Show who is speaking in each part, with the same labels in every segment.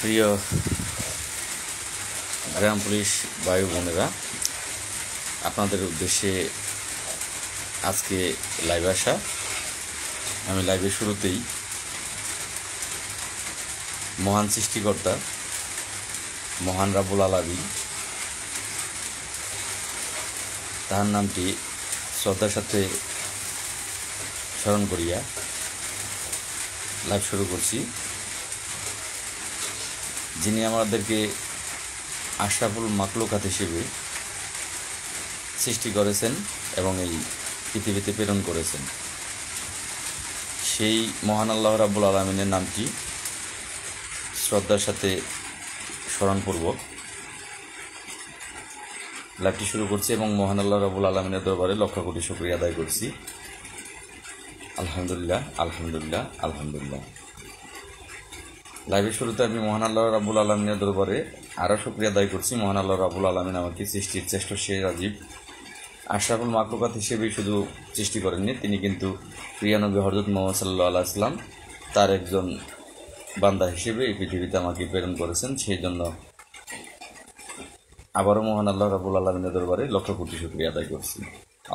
Speaker 1: প্রিয় গ্রাম পুলিশ ভাই বোনেরা, আপনাদের উদ্দেশ্যে আজকে লাইভ আসা। আমি লাইভের শুরুতেই মহান সৃষ্টিকর্তা মহান রাব্বুল আলামিন তার নামটি শ্রদ্ধার সাথে স্মরণ করিয়া লাইভ শুরু করছি। যিনি আমাদেরকে আশরাফুল মাখলুকাত হিসেবে সৃষ্টি করেছেন এবং এই পৃথিবীতে প্রেরণ করেছেন, সেই মহান আল্লাহ রাব্বুল আলামিনের নামটি শ্রদ্ধার সাথে স্মরণপূর্বক লাইভটি শুরু করছি এবং মহান আল্লাহ রাব্বুল আলামিনের দরবারে লক্ষ কোটি শুকরিয়া আদায় করছি। আলহামদুলিল্লাহ, আলহামদুলিল্লাহ, আলহামদুলিল্লাহ। লাইভের শুরুতে আমি মহান আল্লাহ রাব্বুল আলামিনের দরবারে আরও শুকরিয়া আদায় করছি। মহান আল্লাহ রাব্বুল আলামিন আমাকে সৃষ্টির শ্রেষ্ঠ শের আজীব আশরাফুল মাখলুকাত হিসেবেই শুধু সৃষ্টি করেননি, তিনি কিন্তু প্রিয় নবী হযরত মুহাম্মদ সাল্লাল্লাহু আলাইহি ওয়াসাল্লাম তার একজন বান্দা হিসেবে এই পৃথিবীতে আমাকে প্রেরণ করেছেন। সেই জন্য আবারও মহান আল্লাহ রাব্বুল আলামিনের দরবারে লক্ষ কোটি শুকরিয়া আদায় করছি।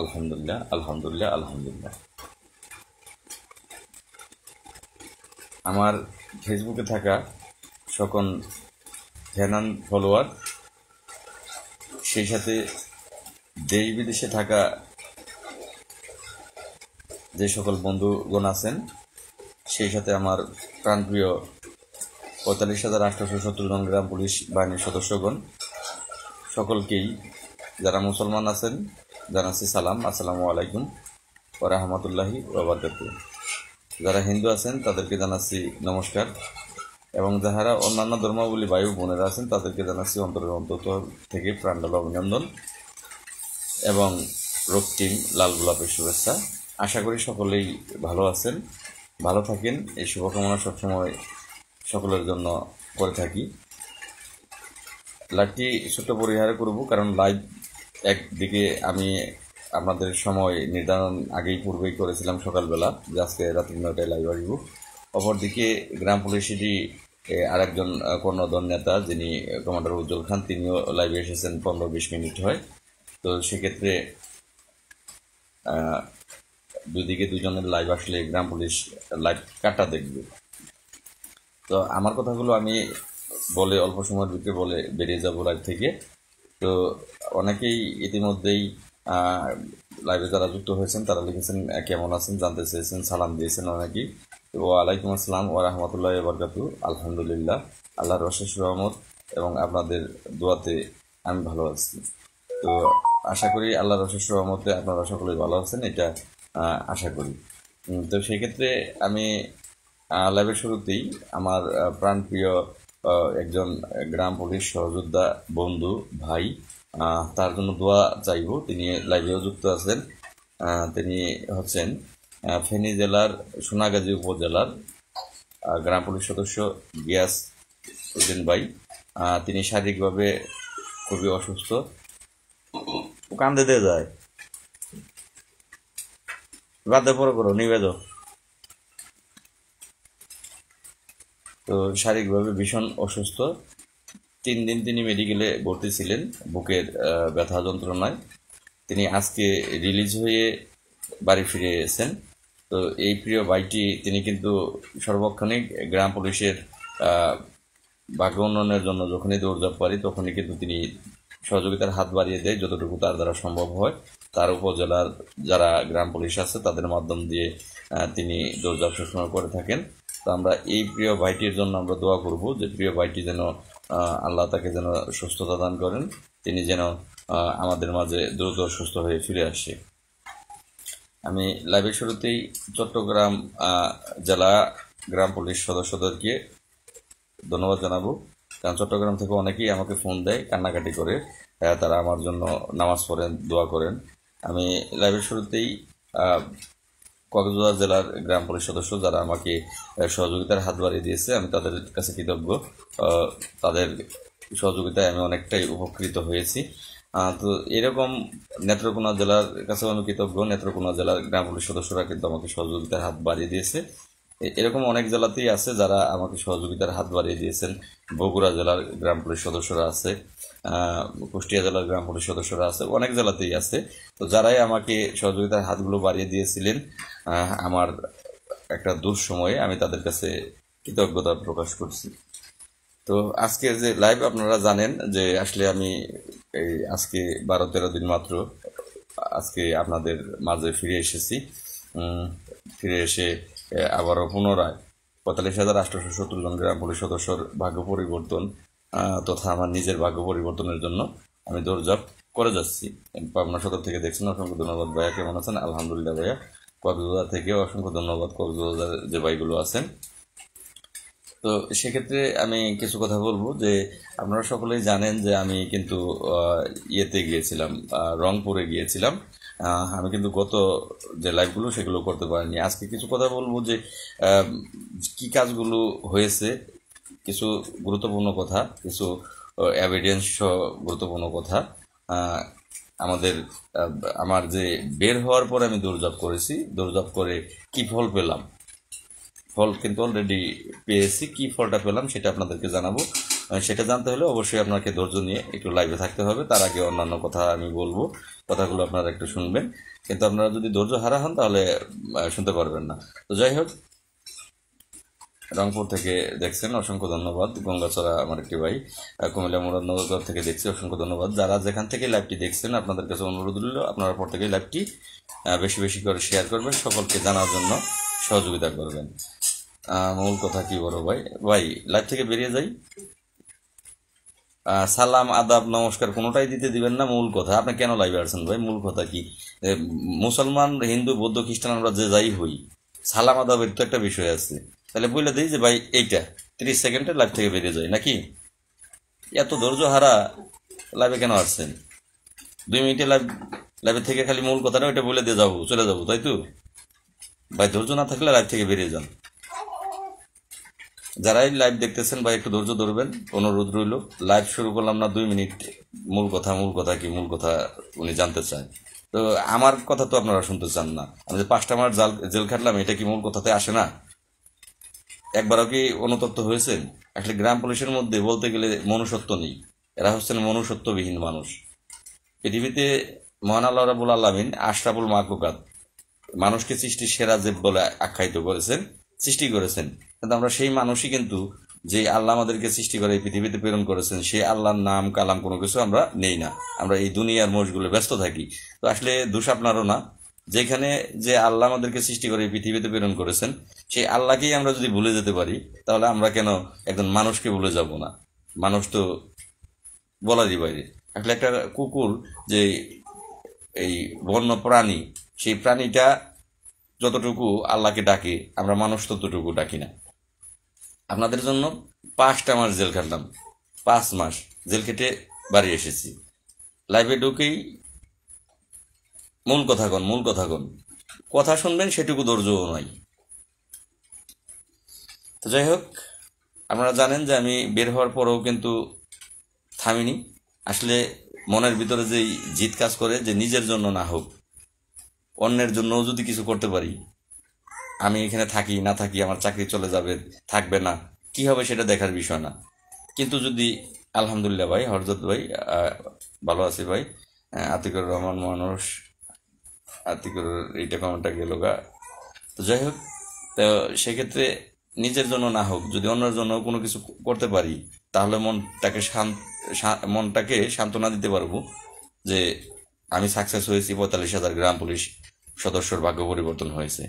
Speaker 1: আলহামদুলিল্লাহ, আলহামদুলিল্লাহ, আলহামদুলিল্লাহ। আমার ফেসবুকে থাকা সকল ফ্যান ফলোয়ার, সেই সাথে দেশ বিদেশে থাকা যে সকল বন্ধুগণ আছেন, সেই সাথে আমার প্রাণপ্রিয় ৪৫,৮৭০ জন গ্রাম পুলিশ বাহিনীর সদস্যগণ, সকলকেই যারা মুসলমান আছেন জানাচ্ছি সালাম, আসসালামু আলাইকুম ওয়া রাহমাতুল্লাহি ওয়া বারাকাতুহু। যারা হিন্দু আছেন তাদেরকে জানাচ্ছি নমস্কার, এবং যাহারা অন্যান্য ধর্মাবলী ভাই বোনেরা আছেন তাদেরকে জানাচ্ছি অন্তরের অন্তর থেকে প্রাণঢালা অভিনন্দন এবং রক্তিম লাল গোলাপের শুভেচ্ছা। আশা করি সকলেই ভালো আছেন, ভালো থাকেন, এই শুভকামনা সবসময় সকলের জন্য করে থাকি। লাইভটি ছোট্ট পরিহারে করব, কারণ লাইভ একদিকে আমি আপনাদের সময় নির্ধারণ আগেই পূর্বেই করেছিলাম সকালবেলা যে আজকে রাত্রি ৯টায় লাইভ আসব। অপরদিকে গ্রাম পুলিশেরই আরেকজন কর্ণধর নেতা, যিনি কমান্ডার উজ্জ্বল খান, তিনিও লাইভে এসেছেন ১৫-২০ মিনিট হয়। তো সেক্ষেত্রে দুদিকে দুজনের লাইভ আসলে গ্রাম পুলিশ লাইভ কাটা দেখবে। তো আমার কথাগুলো আমি বলে অল্প সময়ের ভিতরে বলে বেরিয়ে যাব লাইভ থেকে। তো অনেকেই ইতিমধ্যেই লাইভে যারা যুক্ত হয়েছেন তারা লিখেছেন কেমন আছেন, জানতে চেয়েছেন, সালাম দিয়েছেন অনেকেই। তো ওয়ালাইকুম আসসালাম ওয়া রাহমাতুল্লাহি ওয়া বারাকাতুহু। আলহামদুলিল্লাহ, আল্লাহর অশেষ রহমত এবং আপনাদের দোয়াতে আমি ভালো আছি। তো আশা করি আল্লাহর অশেষ রহমতে আপনারা সকলেই ভালো আছেন, এটা আশা করি। তো সেই ক্ষেত্রে আমি লাইভের শুরুতেই আমার প্রাণপ্রিয় একজন গ্রাম পুলিশ সহযোদ্ধা বন্ধু ভাই, তার জন্য দোয়া চাইব। তিনি লাইভেও যুক্ত আছেন। তিনি হচ্ছেন ফেনী জেলার সোনাগাজী উপজেলার গ্রাম পুলিশ সদস্য গিয়াস উদ্দিন ভাই। তিনি শারীরিকভাবে খুবই অসুস্থ, কান্দে দিয়ে যায়, বাদে পরে করো নিবেদ। তো শারীরিকভাবে ভীষণ অসুস্থ। ৩ দিন তিনি মেডিকেলে ভর্তি ছিলেন বুকের ব্যথা যন্ত্রণায়। তিনি আজকে রিলিজ হয়ে বাড়ি ফিরে এসেছেন। তো এই প্রিয় ভাইটি তিনি কিন্তু সর্বক্ষণিক গ্রাম পুলিশের ভাগ্য উন্নয়নের জন্য যখনই দৌড়ঝাঁপ পারি তখনই কিন্তু তিনি সহযোগিতার হাত বাড়িয়ে দেয় যতটুকু তার দ্বারা সম্ভব হয়। তার উপজেলার যারা গ্রাম পুলিশ আছে তাদের মাধ্যম দিয়ে তিনি দৌড়ঝাঁপ সবসময় করে থাকেন। তো আমরা এই প্রিয় ভাইটির জন্য আমরা দোয়া করব যে প্রিয় ভাইটি যেন আল্লাহ তাকে যেন সুস্থতা দান করেন, তিনি যেন আমাদের মাঝে দ্রুত সুস্থ হয়ে ফিরে আসে। আমি লাইভের শুরুতেই চট্টগ্রাম জেলা গ্রাম পুলিশ সদস্যদেরকে ধন্যবাদ জানাবো, কারণ চট্টগ্রাম থেকে অনেকেই আমাকে ফোন দেয়, কান্নাকাটি করে, তারা আমার জন্য নামাজ পড়েন, দোয়া করেন। আমি লাইভের শুরুতেই কক্সবাজার জেলার গ্রাম পুলিশ সদস্য যারা আমাকে সহযোগিতার হাত বাড়িয়ে দিয়েছে, আমি তাদের কাছে কৃতজ্ঞ। তাদের সহযোগিতায় আমি অনেকটাই উপকৃত হয়েছি। তো এরকম নেত্রকোনা জেলার কাছেও আমি কৃতজ্ঞ। নেত্রকোনা জেলার গ্রাম পুলিশ সদস্যরা কিন্তু আমাকে সহযোগিতার হাত বাড়িয়ে দিয়েছে। এরকম অনেক জেলাতেই আছে যারা আমাকে সহযোগিতার হাত বাড়িয়ে দিয়েছেন। বগুড়া জেলার গ্রাম পুলিশ সদস্যরা আছে, কুষ্টিয়া জেলার গ্রাম পুলিশ সদস্যরা আছে, অনেক জেলাতেই আছে। তো যারাই আমাকে সহযোগিতার হাতগুলো বাড়িয়ে দিয়েছিলেন আমার একটা দুঃসময়ে, আমি তাদের কাছে কৃতজ্ঞতা প্রকাশ করছি। তো আজকে যে লাইভ, আপনারা জানেন যে আসলে আমি এই আজকে 12-13 দিন মাত্র আজকে আপনাদের মাঝে ফিরে এসেছি। ফিরে এসে আবারও পুনরায় 45,870 জন গ্রাম পুলিশ সদস্যর ভাগ্য পরিবর্তন তথা আমার নিজের ভাগ্য পরিবর্তনের জন্য আমি দৌড়ঝাঁপ করে যাচ্ছি। পাবনা সদর থেকে দেখছেন, অসংখ্য ধন্যবাদ ভাইয়া। কেমন আছেন? আলহামদুলিল্লাহ ভাইয়া। কক্সবাজার থেকেও অসংখ্য ধন্যবাদ, কক্সবাজার যে ভাইগুলো আছেন। তো সেক্ষেত্রে আমি কিছু কথা বলবো যে আপনারা সকলেই জানেন যে আমি কিন্তু ইয়েতে গিয়েছিলাম, রংপুরে গিয়েছিলাম। আমি কিন্তু গত যে লাইভগুলো সেগুলো করতে পারিনি। আজকে কিছু কথা বলবো যে কি কাজগুলো হয়েছে, কিছু গুরুত্বপূর্ণ কথা, কিছু এভিডেন্স সহ গুরুত্বপূর্ণ কথা। আমাদের আমার যে বের হওয়ার পরে আমি দৌড়ঝাঁপ করেছি, দৌড়ঝাঁপ করে কি ফল পেলাম, ফল কিন্তু অলরেডি পেয়েছি। কি ফলটা পেলাম সেটা আপনাদেরকে জানাবো। সেটা জানতে হলে অবশ্যই আপনাকে ধৈর্য নিয়ে একটু লাইভে থাকতে হবে। তার আগে অন্যান্য কথা আমি বলবো, কথাগুলো আপনারা একটু শুনবেন। কিন্তু আপনারা যদি ধৈর্য হারা হন তাহলে শুনতে পারবেন না। তো যাই হোক, রংপুর থেকে দেখছেন, অসংখ্য ধন্যবাদ। গঙ্গাচড়া আমার একটি ভাই, কুমিল্লা মুরাদনগর থেকে দেখছি, অসংখ্য ধন্যবাদ। যারা যেখান থেকে লাইভটি দেখছেন আপনাদের কাছে অনুরোধ রইল আপনারা পর থেকে লাইভটি বেশি বেশি করে শেয়ার করবেন, সকলকে জানার জন্য সহযোগিতা করবেন। মূল কথা কি বড় ভাই, লাইভ থেকে বেরিয়ে যাই। সালাম, আদাব, নমস্কার কোনোটাই দিতে দিবেন না। মূল কথা, আপনি কেন লাইভে আসছেন ভাই? মূল কথা কি? মুসলমান, হিন্দু, বৌদ্ধ, খ্রিস্টান আমরা যে যাই হই, সালাম আদাবের তো একটা বিষয় আছে। তাহলে বলে দিই যে ভাই এইটা 30 সেকেন্ডে লাইভ থেকে বেরিয়ে যায় নাকি? এত ধৈর্য হারা লাইভে কেন আসছেন? 2 মিনিটে লাইভে থেকে খালি মূল কথাটা ওইটা বলে দিয়ে যাবো, চলে যাবো, তাই তো ভাই? ধৈর্য না থাকলে লাইভ থেকে বেরিয়ে যান। যারাই লাইভ দেখতেছেন ভাই একটু ধৈর্য ধরবেন, অনুরোধ রইল। লাইভ শুরু করলাম না 2 মিনিট, মূল কথা কি? মূল কথা উনি জানতে চান। তো আমার কথা তো আপনারা শুনতে চান না। আমি যে 5টা মাস জেল খাটলাম, এটা কি মূল কথাতে আসে না? একবারও কি অনুতপ্ত হয়েছেন? আসলে গ্রাম পুলিশের মধ্যে বলতে গেলে মনুষ্যত্ব নেই। এরা হচ্ছেন মনুষ্যত্ববিহীন মানুষ। পৃথিবীতে মহান আল্লাহ রাব্বুল আলামিন আশরাফুল মাখলুকাত, মানুষকে সৃষ্টির সেরা জেব বলে আখ্যায়িত করেছেন, সৃষ্টি করেছেন। কিন্তু আমরা সেই মানুষই কিন্তু, যে আল্লাহ আমাদেরকে সৃষ্টি করে এই পৃথিবীতে প্রেরণ করেছেন, সেই আল্লাহর নাম কালাম কোনো কিছু আমরা নেই না। আমরা এই দুনিয়ার মশগুলো ব্যস্ত থাকি। তো আসলে দোষ আপনারও না। যেখানে যে আল্লাহ আমাদেরকে সৃষ্টি করে এই পৃথিবীতে প্রেরণ করেছেন, সেই আল্লাহকেই আমরা যদি ভুলে যেতে পারি, তাহলে আমরা কেন একজন মানুষকে ভুলে যাব না? মানুষ তো বলারই বাইরে। আসলে একটা কুকুর যে এই বন্য প্রাণী, সেই প্রাণীটা যতটুকু আল্লাহকে ডাকে, আমরা মানুষ ততটুকু ডাকি না। আপনাদের জন্য 5টা মাস জেল খাটলাম, 5 মাস জেল খেটে বাড়ি এসেছি। লাইভে ঢুকেই মূল কথা কন, কথা শুনবেন সেটুকু ধৈর্যও নয়। তো যাই হোক, আপনারা জানেন যে আমি বের হওয়ার পরেও কিন্তু থামিনি। আসলে মনের ভিতরে যেই জিদ কাজ করে, যে নিজের জন্য না হোক, অন্যের জন্যও যদি কিছু করতে পারি, আমি এখানে থাকি না থাকি, আমার চাকরি চলে যাবে থাকবে না, কি হবে সেটা দেখার বিষয় না। কিন্তু যদি, আলহামদুলিল্লাহ ভাই, হরজত ভাই ভালো আছি ভাই। আতিকুর রহমান মানুষ, আতিকুর এইটা কমেন্টটা গেল গা। তো যাই হোক, তো সেক্ষেত্রে নিজের জন্য না হোক, যদি অন্যের জন্য কোনো কিছু করতে পারি, তাহলে মনটাকে সান্ত্বনা দিতে পারবো যে আমি সাকসেস হয়েছি, 45,000 গ্রাম পুলিশ সদস্যর ভাগ্য পরিবর্তন হয়েছে।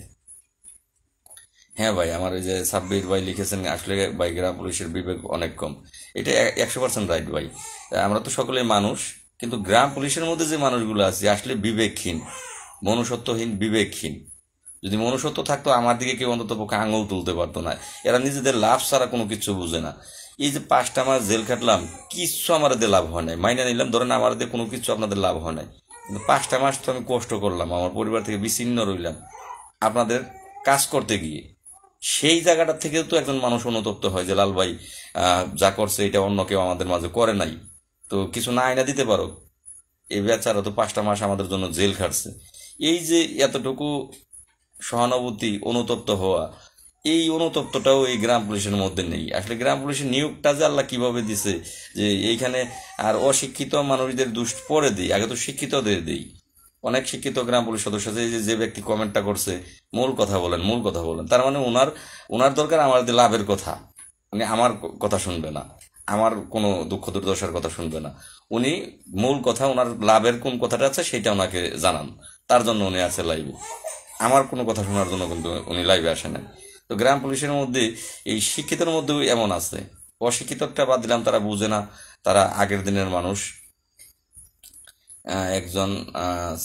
Speaker 1: হ্যাঁ ভাই, আমার ওই যে সাব্বির ভাই লিখেছেন, আসলে ভাই গ্রাম পুলিশের বিবেক অনেক কম। এটা 100% রাইট ভাই। আমরা তো সকলেই মানুষ, কিন্তু গ্রাম পুলিশের মধ্যে যে মানুষগুলো আছে আসলে বিবেকহীন, মনুষ্যত্বহীন, বিবেকহীন। যদি মনুষ্যত্ব থাকতো, আমার দিকে কেউ অন্তত পক্ষে আঙুল তুলতে পারতো না। এরা নিজেদের লাভ ছাড়া কোনো কিছু বুঝে না। এই যে 5টা মাস জেল খাটলাম, কিচ্ছু আমাদের লাভ হয় নাই। মাইনে নিলাম, ধরেন আমাদের কোনো কিছু আপনাদের লাভ হয় নাই, কিন্তু 5টা মাস তো আমি কষ্ট করলাম, আমার পরিবার থেকে বিচ্ছিন্ন রইলাম আপনাদের কাজ করতে গিয়ে। সেই জায়গাটা থেকে তো একজন মানুষ অনুতপ্ত হয় যে লাল ভাই যা করছে এটা অন্য কেউ আমাদের মাঝে করে নাই, তো কিছু না আয়না দিতে পারো। এই বেচারা তো 5টা মাস আমাদের জন্য জেল খাটছে। এই যে এতটুকু সহানুভূতি, অনুতপ্ত হওয়া, এই অনুতপ্তটাও এই গ্রাম পুলিশের মধ্যে নেই। আসলে গ্রাম পুলিশের নিয়োগটা যে আল্লাহ কিভাবে দিছে, যে এইখানে আর অশিক্ষিত মানুষদের দোষ পরে দিই, আগে তো শিক্ষিতদের দিই। অনেক শিক্ষিত গ্রাম পুলিশ সদস্য আছে, যে ব্যক্তি কমেন্টটা করছে, মূল কথা বলেন, মূল কথা বলেন, তার মানে ওনার ওনার দরকার আমাদের লাভের কথা। উনি আমার কথা শুনবে না, আমার কোনো দুঃখ দুর্দশার কথা শুনবে না। উনি মূল কথা, ওনার লাভের কোন কথাটা আছে সেটা ওনাকে জানান, তার জন্য উনি আছে লাইভে। আমার কোনো কথা শোনার জন্য কিন্তু উনি লাইভে আসে না। তো গ্রাম পুলিশের মধ্যে এই শিক্ষিতের মধ্যেও এমন আছে, অশিক্ষিতটা বাদ দিলাম, তারা বুঝে না, তারা আগের দিনের মানুষ। একজন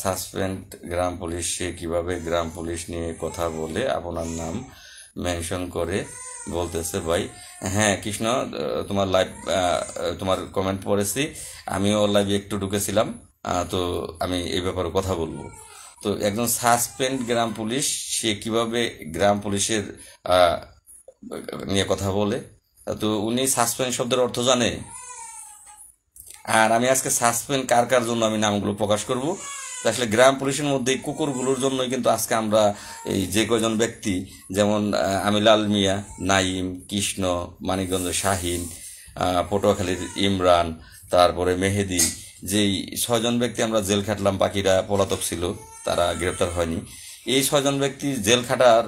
Speaker 1: সাসপেন্ড গ্রাম পুলিশ, সে কিভাবে গ্রাম পুলিশ নিয়ে কথা বলে আপনার নাম মেনশন করে বলতেছে ভাই। হ্যাঁ কৃষ্ণ, তোমার লাইভ, তোমার কমেন্ট পড়েছি, আমিও লাইভে একটু ঢুকেছিলাম। তো আমি এই ব্যাপারে কথা বলবো। তো একজন সাসপেন্ড গ্রাম পুলিশ, সে কিভাবে গ্রাম পুলিশের আহ, নিয়ে কথা বলে। তো উনি সাসপেন্ড শব্দের অর্থ জানে। আর আমি আজকে সাসপেন্ড কার কার জন্য আমি নামগুলো প্রকাশ করব। তো আসলে গ্রাম পুলিশের মধ্যে এই কুকুরগুলোর জন্যই কিন্তু আজকে আমরা এই যে কয়জন ব্যক্তি, যেমন আমি লাল মিয়া, নাইম, কৃষ্ণ, মানিকগঞ্জের শাহিন, পটুয়াখালীর ইমরান, তারপরে মেহেদি, যেই 6জন ব্যক্তি আমরা জেল খাটলাম, বাকিরা পলাতক ছিল, তারা গ্রেপ্তার হয়নি। এই 6জন ব্যক্তি জেল খাটার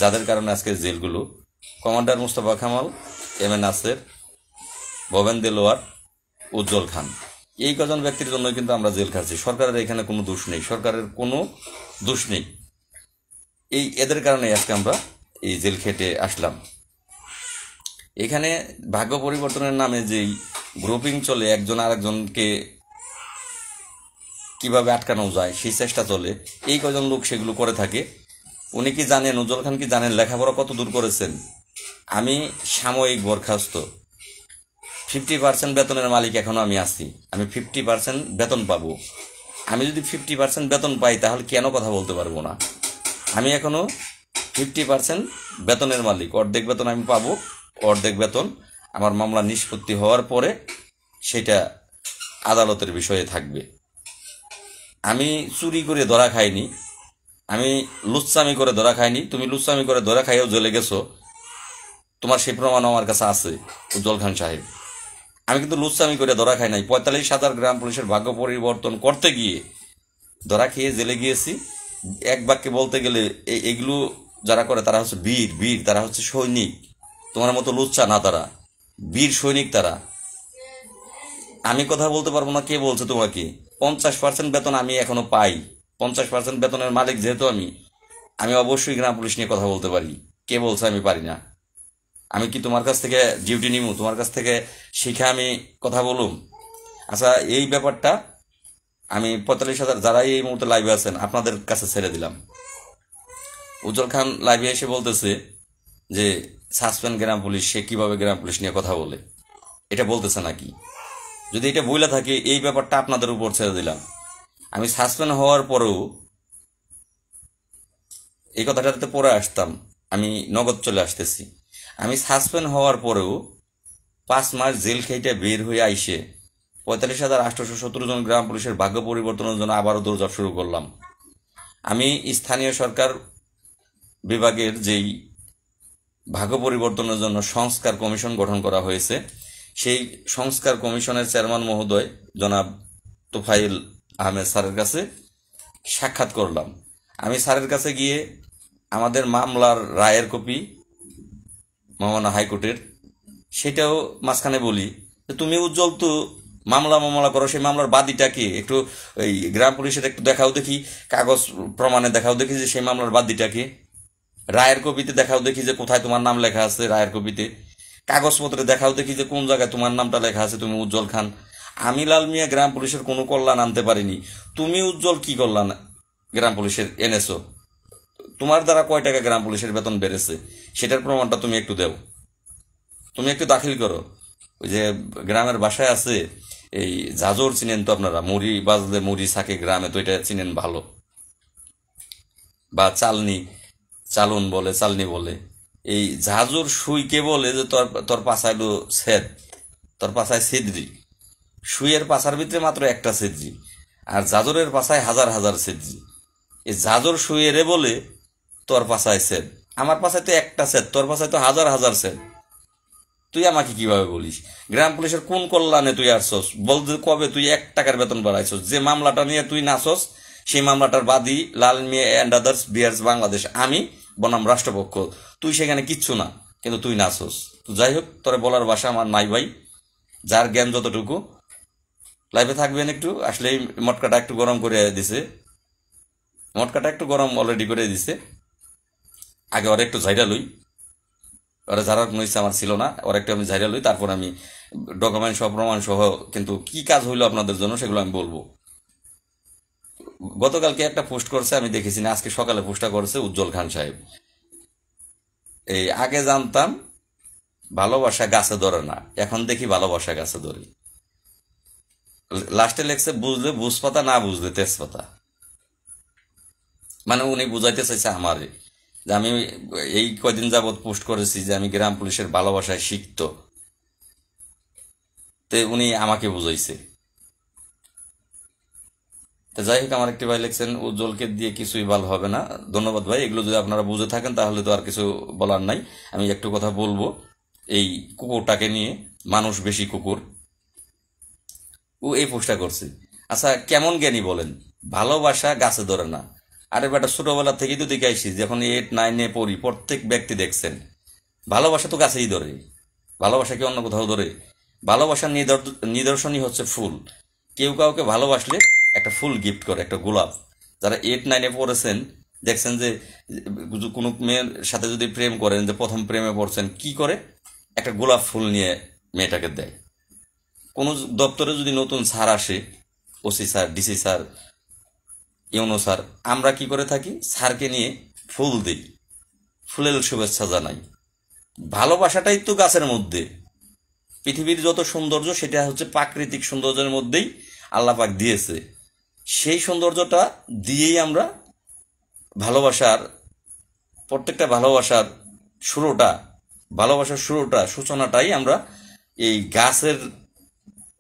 Speaker 1: যাদের কারণে আজকে জেলগুলো, commander Mustafa Kamal, M A Naser, Bhaben Delwar, উজ্জ্বল খান, এই কজন ব্যক্তির জন্য কিন্তু আমরা জেল খাচ্ছি। সরকারের এখানে কোনো দোষ নেই, সরকারের কোনো দোষ নেই। এই এদের কারণে আজকে আমরা এই জেল খেটে আসলাম। এখানে ভাগ্য পরিবর্তনের নামে যেই গ্রুপিং চলে, একজন আরেকজনকে কিভাবে আটকানো যায় সেই চেষ্টা চলে, এই কজন লোক সেগুলো করে থাকে। উনি কি জানেন, উজ্জ্বল খান কি জানেন লেখাপড়া কত দূর করেছেন? আমি সাময়িক বরখাস্ত, 50% বেতনের মালিক এখনো আমি আছি, আমি 50% বেতন পাবো। আমি যদি 50% বেতন পাই তাহলে কেন কথা বলতে পারবো না? আমি এখনো 50% বেতনের মালিক, অর্ধেক বেতন আমি পাবো। অর্ধেক বেতন আমার মামলা নিষ্পত্তি হওয়ার পরে সেটা আদালতের বিষয়ে থাকবে। আমি চুরি করে ধরা খাইনি, আমি লুচ্চামি করে ধরা খাইনি। তুমি লুচ্চামি করে ধরা খাইও জেলে গেছো, তোমার সেই প্রমাণ আমার কাছে আছে উজ্জ্বল খান সাহেব। আমি কিন্তু লুচ্চামি করে ধরা খাই নাই। 45,000 গ্রাম পুলিশের ভাগ্য পরিবর্তন করতে গিয়ে ধরা খেয়ে জেলে গিয়েছি। এক বাক্যে বলতে গেলে এগুলো যারা করে তারা হচ্ছে বীর, বীর, তারা হচ্ছে সৈনিক। তোমার মতো লুচ্চা না, তারা বীর সৈনিক তারা। আমি কথা বলতে পারবো না, কে বলছে তোমাকে? 50% বেতন আমি এখনো পাই, 50% বেতনের মালিক যেহেতু আমি, আমি অবশ্যই গ্রাম পুলিশ নিয়ে কথা বলতে পারি। কে বলছে আমি পারি না? আমি কি তোমার কাছ থেকে ডিউটি নিব, তোমার কাছ থেকে শিখে আমি কথা বলুম? আচ্ছা, এই ব্যাপারটা আমি 45,000 যারা এই মুহূর্তে লাইভে আছেন আপনাদের কাছে ছেড়ে দিলাম। উজ্জ্বল খান লাইভে এসে বলতেছে যে সাসপেন্ড গ্রাম পুলিশ, সে কিভাবে গ্রাম পুলিশ নিয়ে কথা বলে, এটা বলতেছে নাকি? যদি এটা বইলা থাকে, এই ব্যাপারটা আপনাদের উপর ছেড়ে দিলাম। আমি সাসপেন্ড হওয়ার পরেও এই কথাটাতে পরে আসতাম, আমি নগদ চলে আসতেছি। আমি সাসপেন্ড হওয়ার পরেও 5 মাস জেল খেটে বের হয়ে আইসে 45,817 জন গ্রাম পুলিশের ভাগ্য পরিবর্তনের জন্য আবারও দৌড়ঝাঁপ শুরু করলাম। আমি স্থানীয় সরকার বিভাগের যেই ভাগ্য পরিবর্তনের জন্য সংস্কার কমিশন গঠন করা হয়েছে, সেই সংস্কার কমিশনের চেয়ারম্যান মহোদয় জনাব তোফাইল আহমেদ স্যারের কাছে সাক্ষাৎ করলাম। আমি স্যারের কাছে গিয়ে আমাদের মামলার রায়ের কপি, মহামান্য হাইকোর্টের, সেটাও মাঝখানে বলি যে তুমি উজ্জ্বল তো মামলা করো, সেই মামলার বাদীটাকে একটু ওই গ্রাম পুলিশের একটু দেখাও দেখি, কাগজ প্রমাণে দেখাও দেখি যে সেই মামলার বাদীটাকে, রায়ের কপিতে দেখাও দেখি যে কোথায় তোমার নাম লেখা আছে, রায়ের কপিতে কাগজপত্রে দেখাও দেখি যে কোন জায়গায় তোমার নামটা লেখা আছে, তুমি উজ্জ্বল খান। আমি লাল মিয়া গ্রাম পুলিশের কোনো কল্যাণ আনতে পারিনি, তুমি উজ্জ্বল কি কল্যাণ গ্রাম পুলিশের এনেছো? তোমার দ্বারা কয় টাকা গ্রাম পুলিশের বেতন বেড়েছে সেটার প্রমাণটা তুমি একটু দাও, তুমি একটু দাখিল করো। ওই যে গ্রামের বাসায় আছে এই জাজর, চিনেন তো আপনারা, মুড়ি বাজলে মুড়ি সাকে গ্রামে, তো এটা চিনেন ভালো। বা চালনি, চালন বলে, চালনি বলে। এই ঝাঁঝুর সুইকে বলে যে তোর তোর পাশাইলো সেদ, তোর পাশায় ছিদ্রি। সুইয়ের পাশার ভিতরে মাত্র একটা ছিদ্রি, আর জাজরের পাশায় হাজার হাজার ছিদ্রি। এই জাজর সুইয়েরে বলে তোর পাশায় সেদ। আমার পাশে তো একটা সেট, তোর পাশে তো হাজার হাজার সেট। তুই আমাকে কিভাবে বলিস গ্রাম পুলিশের কোন কল্যাণে তুই আসছস? বলতে কবে তুই 1 টাকার বেতন বাড়াইছস? যে মামলাটা নিয়ে তুই নাচস সেই মামলাটার বাদী লাল মিয়া অ্যান্ড আদার্স বিয়ার্স বাংলাদেশ, আমি বনাম রাষ্ট্রপক্ষ। তুই সেখানে কিচ্ছু না, কিন্তু তুই নাচস। তো যাই হোক, তোরে বলার ভাষা আমার নাই ভাই। যার জ্ঞান যতটুকু, লাইভে থাকবেন একটু। আসলে এই মটকাটা একটু গরম করে দিছে, মটকাটা একটু গরম অলরেডি করে দিছে। আগে ওরা একটু ঝাইরা লই, ওরা যারা কোনো ইচ্ছা আমার ছিল না, ওরা একটু আমি ঝাইরা লই, তারপর আমি ডকুমেন্ট সহ প্রমাণ সহ কিন্তু কি কাজ হইলো আপনাদের জন্য সেগুলো আমি বলবো। গতকালকে একটা পোস্ট করছে, আমি দেখেছি না, আজকে সকালে পোস্টটা করছে উজ্জ্বল খান সাহেব। এই আগে জানতাম ভালোবাসা গাছে ধরে না, এখন দেখি ভালোবাসা গাছে ধরে। লাস্টে লেখছে বুঝলে বুঝপাতা, না বুঝলে তেজপাতা। মানে উনি বুঝাইতে চাইছে আমারে যে আমি এই কয়দিন যাবৎ পোস্ট করেছি যে আমি গ্রাম পুলিশের ভালোবাসায় শিখত, তে উনি আমাকে বুঝাইছে। তো যাই হোক, আমার একটি ভাই লিখছেন উজ্জ্বলকে দিয়ে কিছুই ভালো হবে না। ধন্যবাদ ভাই, এগুলো যদি আপনারা বুঝে থাকেন তাহলে তো আর কিছু বলার নাই। আমি একটু কথা বলবো এই কুকুরটাকে নিয়ে। মানুষ বেশি কুকুর, ও এই পোস্টটা করছে। আচ্ছা, কেমন জ্ঞানী বলেন? ভালোবাসা গাছে ধরে না। আরে বেটা, ছোটবেলা থেকেই তো দেখে আইসি, যখন 8, 9-এ পড়ি প্রত্যেক ব্যক্তি দেখছেন ভালোবাসা তো গাছেই ধরে। ভালোবাসা কি অন্য কোথাও ধরে? ভালোবাসার নিদর্শনই হচ্ছে ফুল। কেউ কাউকে ভালোবাসলে একটা ফুল গিফট করে, একটা গোলাপ। যারা 8, 9-এ পড়েছেন দেখছেন যে কোনো মেয়ের সাথে যদি প্রেম করেন, যে প্রথম প্রেমে পড়ছেন, কি করে? একটা গোলাপ ফুল নিয়ে মেয়েটাকে দেয়। কোনো দপ্তরে যদি নতুন স্যার আসে, OC sir, DC sir, UNO sir, আমরা কি করে থাকি? স্যারকে নিয়ে ফুল দিই, ফুলের শুভেচ্ছা জানাই। ভালোবাসাটাই তো গাছের মধ্যে। পৃথিবীর যত সৌন্দর্য সেটা হচ্ছে প্রাকৃতিক সৌন্দর্যের মধ্যেই আল্লাহ পাক দিয়েছে। সেই সৌন্দর্যটা দিয়েই আমরা ভালোবাসার, প্রত্যেকটা ভালোবাসার শুরুটা, সূচনাটাই আমরা এই গাছের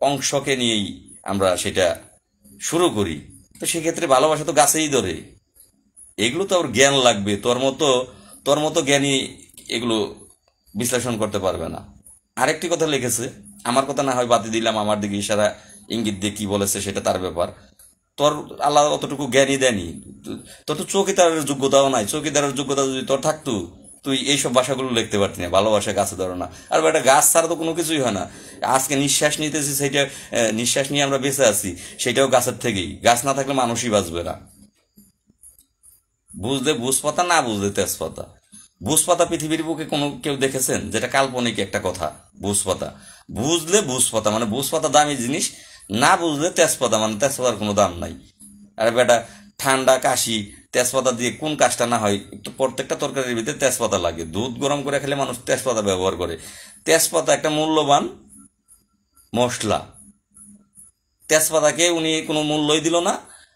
Speaker 1: অংশকে নিয়েই আমরা সেটা শুরু করি। তো সেক্ষেত্রে ভালোবাসা তো গাছেই ধরে। এগুলো তো আবার জ্ঞান লাগবে, তোর মতো জ্ঞানী এগুলো বিশ্লেষণ করতে পারবে না। আরেকটি কথা লিখেছে, আমার কথা না হয় বাতি দিলাম, আমার দিকে ইশারা ইঙ্গিত দিয়ে কি বলেছে সেটা তার ব্যাপার। তোর আল্লাহ অতটুকু জ্ঞানই দেয়নি। তোর তো চৌকিদারের যোগ্যতাও নাই। চৌকিদারের যোগ্যতা যদি তোর থাকতো, তুই এইসব ভাষাগুলো লিখতে পারতি না। ভালোবাসা গাছে ধরো না। আর একটা গাছ ছাড়া তো কোনো কিছুই হয় না। আজকে নিঃশ্বাস নিতেছি, সেইটা নিঃশ্বাস নিয়ে আমরা বেঁচে আছি, সেটাও গাছের থেকেই। গাছ না থাকলে মানুষই বাঁচবে না। বুঝলে বুঝপাতা, না বুঝলে তেজপাতা। বুঝপাতা পৃথিবীর বুকে কোনো কেউ দেখেছেন? যেটা কাল্পনিক একটা কথা। বুঝপাতা, বুঝলে বুঝপাতা মানে বুঝপাতা দামি জিনিস, না বুঝলে তেজপাতা মানে তেজপাতার কোনো দাম নাই। আরে বেটা, ঠান্ডা কাশি তেজপাতা দিয়ে কোন কাজটা না হয়? তো প্রত্যেকটা তরকারির ভিতরে তেজপাতা লাগে। দুধ গরম করে খেলে মানুষ তেজপাতা ব্যবহার করে। তেজপাতা একটা মূল্যবান মশলা, তেজপাতাকে উনি কোনো মূল্যই দিল না।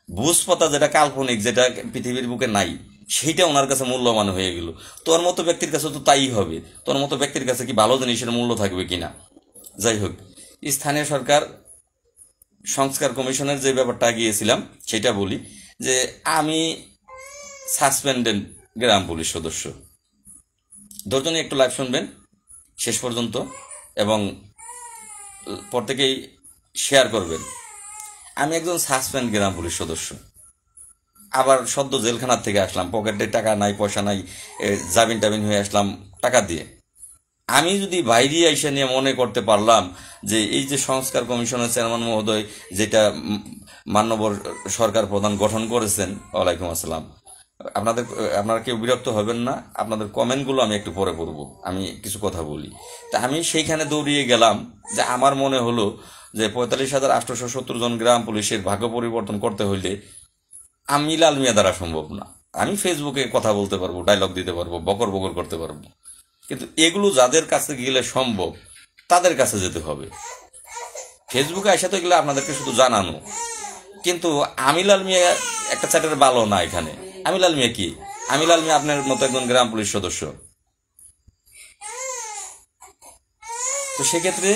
Speaker 1: ভোজপাতা যেটা কাল্পনিক, যেটা পৃথিবীর বুকে নাই, সেইটা ওনার কাছে মূল্যবান হয়ে গেল। তোর মতো ব্যক্তির কাছে তো তাই হবে। তোর মতো ব্যক্তির কাছে কি ভালো জিনিসের মূল্য থাকবে কিনা? যাই হোক, স্থানীয় সরকার সংস্কার কমিশনের যে ব্যাপারটা গিয়েছিলাম সেটা বলি, যে আমি সাসপেন্ডেড গ্রাম পুলিশ সদস্য। ধৈর্য নিয়ে একটু লাইভ শুনবেন শেষ পর্যন্ত, এবং প্রত্যেকেই শেয়ার করবেন। আমি একজন সাসপেন্ড গ্রাম পুলিশ সদস্য, আবার সদ্য জেলখানার থেকে আসলাম। পকেটে টাকা নাই, পয়সা নাই, জামিন টামিন হয়ে আসলাম টাকা দিয়ে। আমি যদি বাইরে এসে নিয়ে মনে করতে পারলাম যে এই যে সংস্কার কমিশনের চেয়ারম্যান মহোদয় যেটা মাননীয় সরকার প্রধান গঠন করেছেন, ওয়ালাইকুম আসসালাম, আপনারা কেউ বিরক্ত হবেন না, আপনাদের কমেন্টগুলো আমি একটু পরে পড়বো, আমি কিছু কথা বলি। তা আমি সেইখানে দৌড়িয়ে গেলাম, যে আমার মনে হলো যে 45,870 জন গ্রাম পুলিশের ভাগ্য পরিবর্তন করতে হইলে আমি লাল মিয়া দ্বারা সম্ভব না। আমি ফেসবুকে কথা বলতে পারবো, ডায়লগ দিতে পারবো, বকর বকর করতে পারবো, কিন্তু এগুলো যাদের কাছে গেলে সম্ভব তাদের কাছে যেতে হবে। ফেসবুকে এসে তো এগুলো আপনাদেরকে শুধু জানানো, কিন্তু আমি লাল মিয়া একটা চ্যাটের ভালো না এখানে। আমি লাল মিয়া কি? আমি লাল মিয়া আপনার মতো একজন গ্রাম পুলিশ সদস্য। তো সেক্ষেত্রে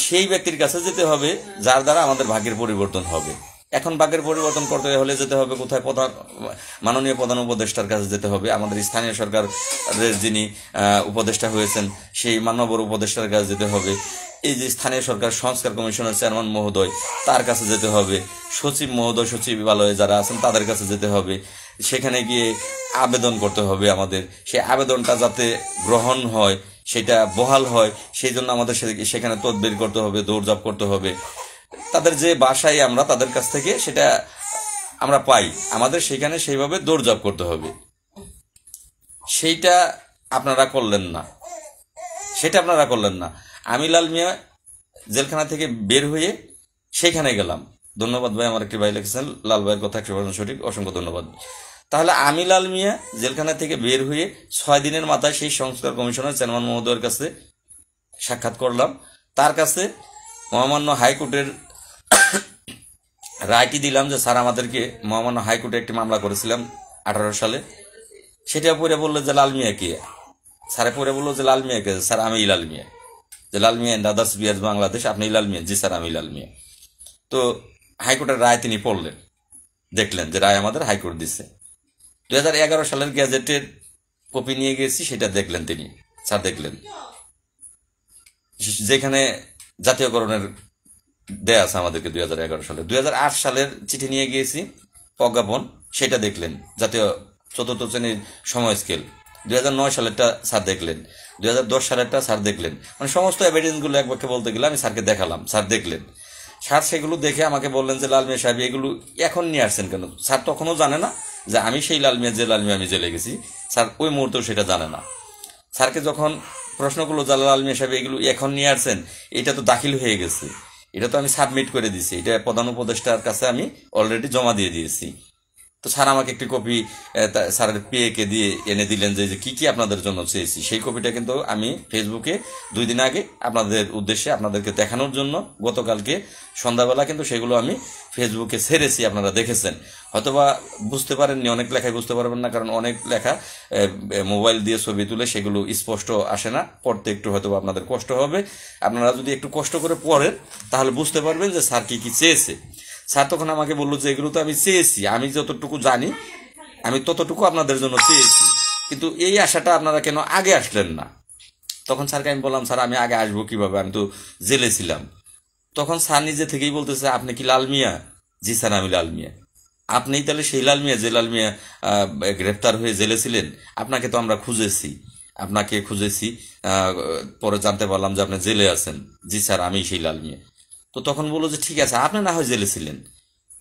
Speaker 1: সেই ব্যক্তির কাছে যেতে হবে যার দ্বারা আমাদের ভাগ্যের পরিবর্তন হবে। এখন বাঘের পরিবর্তন করতে হলে যেতে হবে কোথায়? মাননীয় প্রধান উপদেষ্টার কাছে যেতে হবে। আমাদের স্থানীয় সরকারের যিনি উপদেষ্টা হয়েছেন সেই মাননীয় উপদেষ্টার কাছে যেতে হবে। এই যে স্থানীয় সরকার সংস্কার কমিশনের চেয়ারম্যান মহোদয়, তার কাছে যেতে হবে। সচিব মহোদয়, সচিবালয়ে যারা আছেন তাদের কাছে যেতে হবে। সেখানে গিয়ে আবেদন করতে হবে আমাদের। সেই আবেদনটা যাতে গ্রহণ হয়, সেটা বহাল হয়, সেই জন্য আমাদের সেখানে তদবির করতে হবে, দৌড়ঝাঁপ করতে হবে। তাদের যে বাসায় আমরা তাদের কাছ থেকে সেটা আমরা পাই, আমাদের সেখানে সেইভাবে দৌড়ঝাঁপ করতে হবে। সেইটা আপনারা করলেন না, আমি লাল মিয়া জেলখানা থেকে বের হয়ে সেখানে গেলাম। ধন্যবাদ ভাই, আমার একটি ভাই লিখেছেন, লাল ভাইয়ের কথা 100% সঠিক, অসংখ্য ধন্যবাদ। তাহলে আমি লাল মিয়া জেলখানা থেকে বের হয়ে 6 দিনের মাথায় সেই সংস্কার কমিশনের চেয়ারম্যান মহোদয়ের কাছে সাক্ষাৎ করলাম। তার কাছে মহামান্য হাইকোর্টের রায়টি দিলাম যে স্যার আমাদেরকে মহামান্য হাইকোর্টে একটি মামলা করেছিলাম 18 সালে, সেটা পড়ে বললো যে লাল মিয়া কে? স্যারে পড়ে বললো যে লাল মিয়া কে? স্যার আমি লাল মিয়া। যে লাল মিয়া এন্ড আদার্স বিয়ার্স বাংলাদেশ, আপনি লাল মিয়া? জি স্যার আমি লাল মিয়া। তো হাইকোর্টের রায় তিনি পড়লেন, দেখলেন যে রায় আমাদের হাইকোর্ট দিচ্ছে। 2011 সালের গ্যাজেটের কপি নিয়ে গেছি, সেটা দেখলেন তিনি, স্যার দেখলেন, যেখানে জাতীয়করণের দেয়া আছে আমাদেরকে 2011 সালে। 2008 সালের চিঠি নিয়ে গিয়েছি প্রজ্ঞাপন, সেটা দেখলেন, জাতীয় 4th শ্রেণীর সময় স্কেল। 2009 সালেরটা স্যার দেখলেন, 2010 সালেরটা স্যার দেখলেন। মানে সমস্ত এভিডেন্সগুলো এক বাক্যে বলতে গেলে আমি স্যারকে দেখালাম, স্যার দেখলেন। স্যার সেগুলো দেখে আমাকে বললেন যে লাল মিয়া সাহেব এগুলো এখন নিয়ে আসছেন কেন? স্যার তখনও জানে না যে আমি সেই লাল মিয়া, যে লাল মিয়া আমি জেলে গেছি। স্যার ওই মুহূর্তেও সেটা জানে না। স্যারকে যখন প্রশ্নগুলো লাল মিয়া সাহেব এগুলো এখন নিয়ে আসছেন, এটা তো দাখিল হয়ে গেছে, এটা তো আমি সাবমিট করে দিয়েছি, এটা প্রধান উপদেষ্টার কাছে আমি অলরেডি জমা দিয়ে দিয়েছি। তো স্যার আমাকে একটি কপি স্যারের পিএকে দিয়ে এনে দিলেন যে কি কি আপনাদের জন্য চেয়েছি। সেই কপিটা কিন্তু আমি ফেসবুকে 2 দিন আগে আপনাদের উদ্দেশ্যে আপনাদেরকে দেখানোর জন্য গতকালকে সন্ধ্যাবেলা কিন্তু সেগুলো আমি ফেসবুকে ছেড়েছি, আপনারা দেখেছেন। হয়তোবা বুঝতে পারেননি, অনেক লেখায় বুঝতে পারবেন না, কারণ অনেক লেখা মোবাইল দিয়ে ছবি তুলে সেগুলো স্পষ্ট আসে না, পড়তে একটু হয়তোবা আপনাদের কষ্ট হবে। আপনারা যদি একটু কষ্ট করে পড়েন তাহলে বুঝতে পারবেন যে স্যার কি কি চেয়েছে। স্যার তখন আমাকে বললো যে এগুলো তো আমি চেয়েছি, আমি যতটুকু জানি আমি ততটুকু আপনাদের জন্য চেয়েছি, কিন্তু এই আশাটা আপনারা কেন আগে আসলেন না? তখন স্যারকে আমি বললাম, স্যার আমি আগে আসবো কিভাবে, আমি তো জেলে ছিলাম। তখন স্যার নিজে থেকেই বলতেছে, আপনি কি লাল মিয়া? জি স্যার আমি লাল মিয়া। আপনিই তাহলে সেই লাল মিয়া যে লাল মিয়া গ্রেপ্তার হয়ে জেলে ছিলেন? আপনাকে তো আমরা খুঁজেছি, পরে জানতে পারলাম যে আপনি জেলে আছেন। জি স্যার আমি সেই লাল মিয়া। তো তখন বললো যে ঠিক আছে, আপনি না হয় জেলে ছিলেন,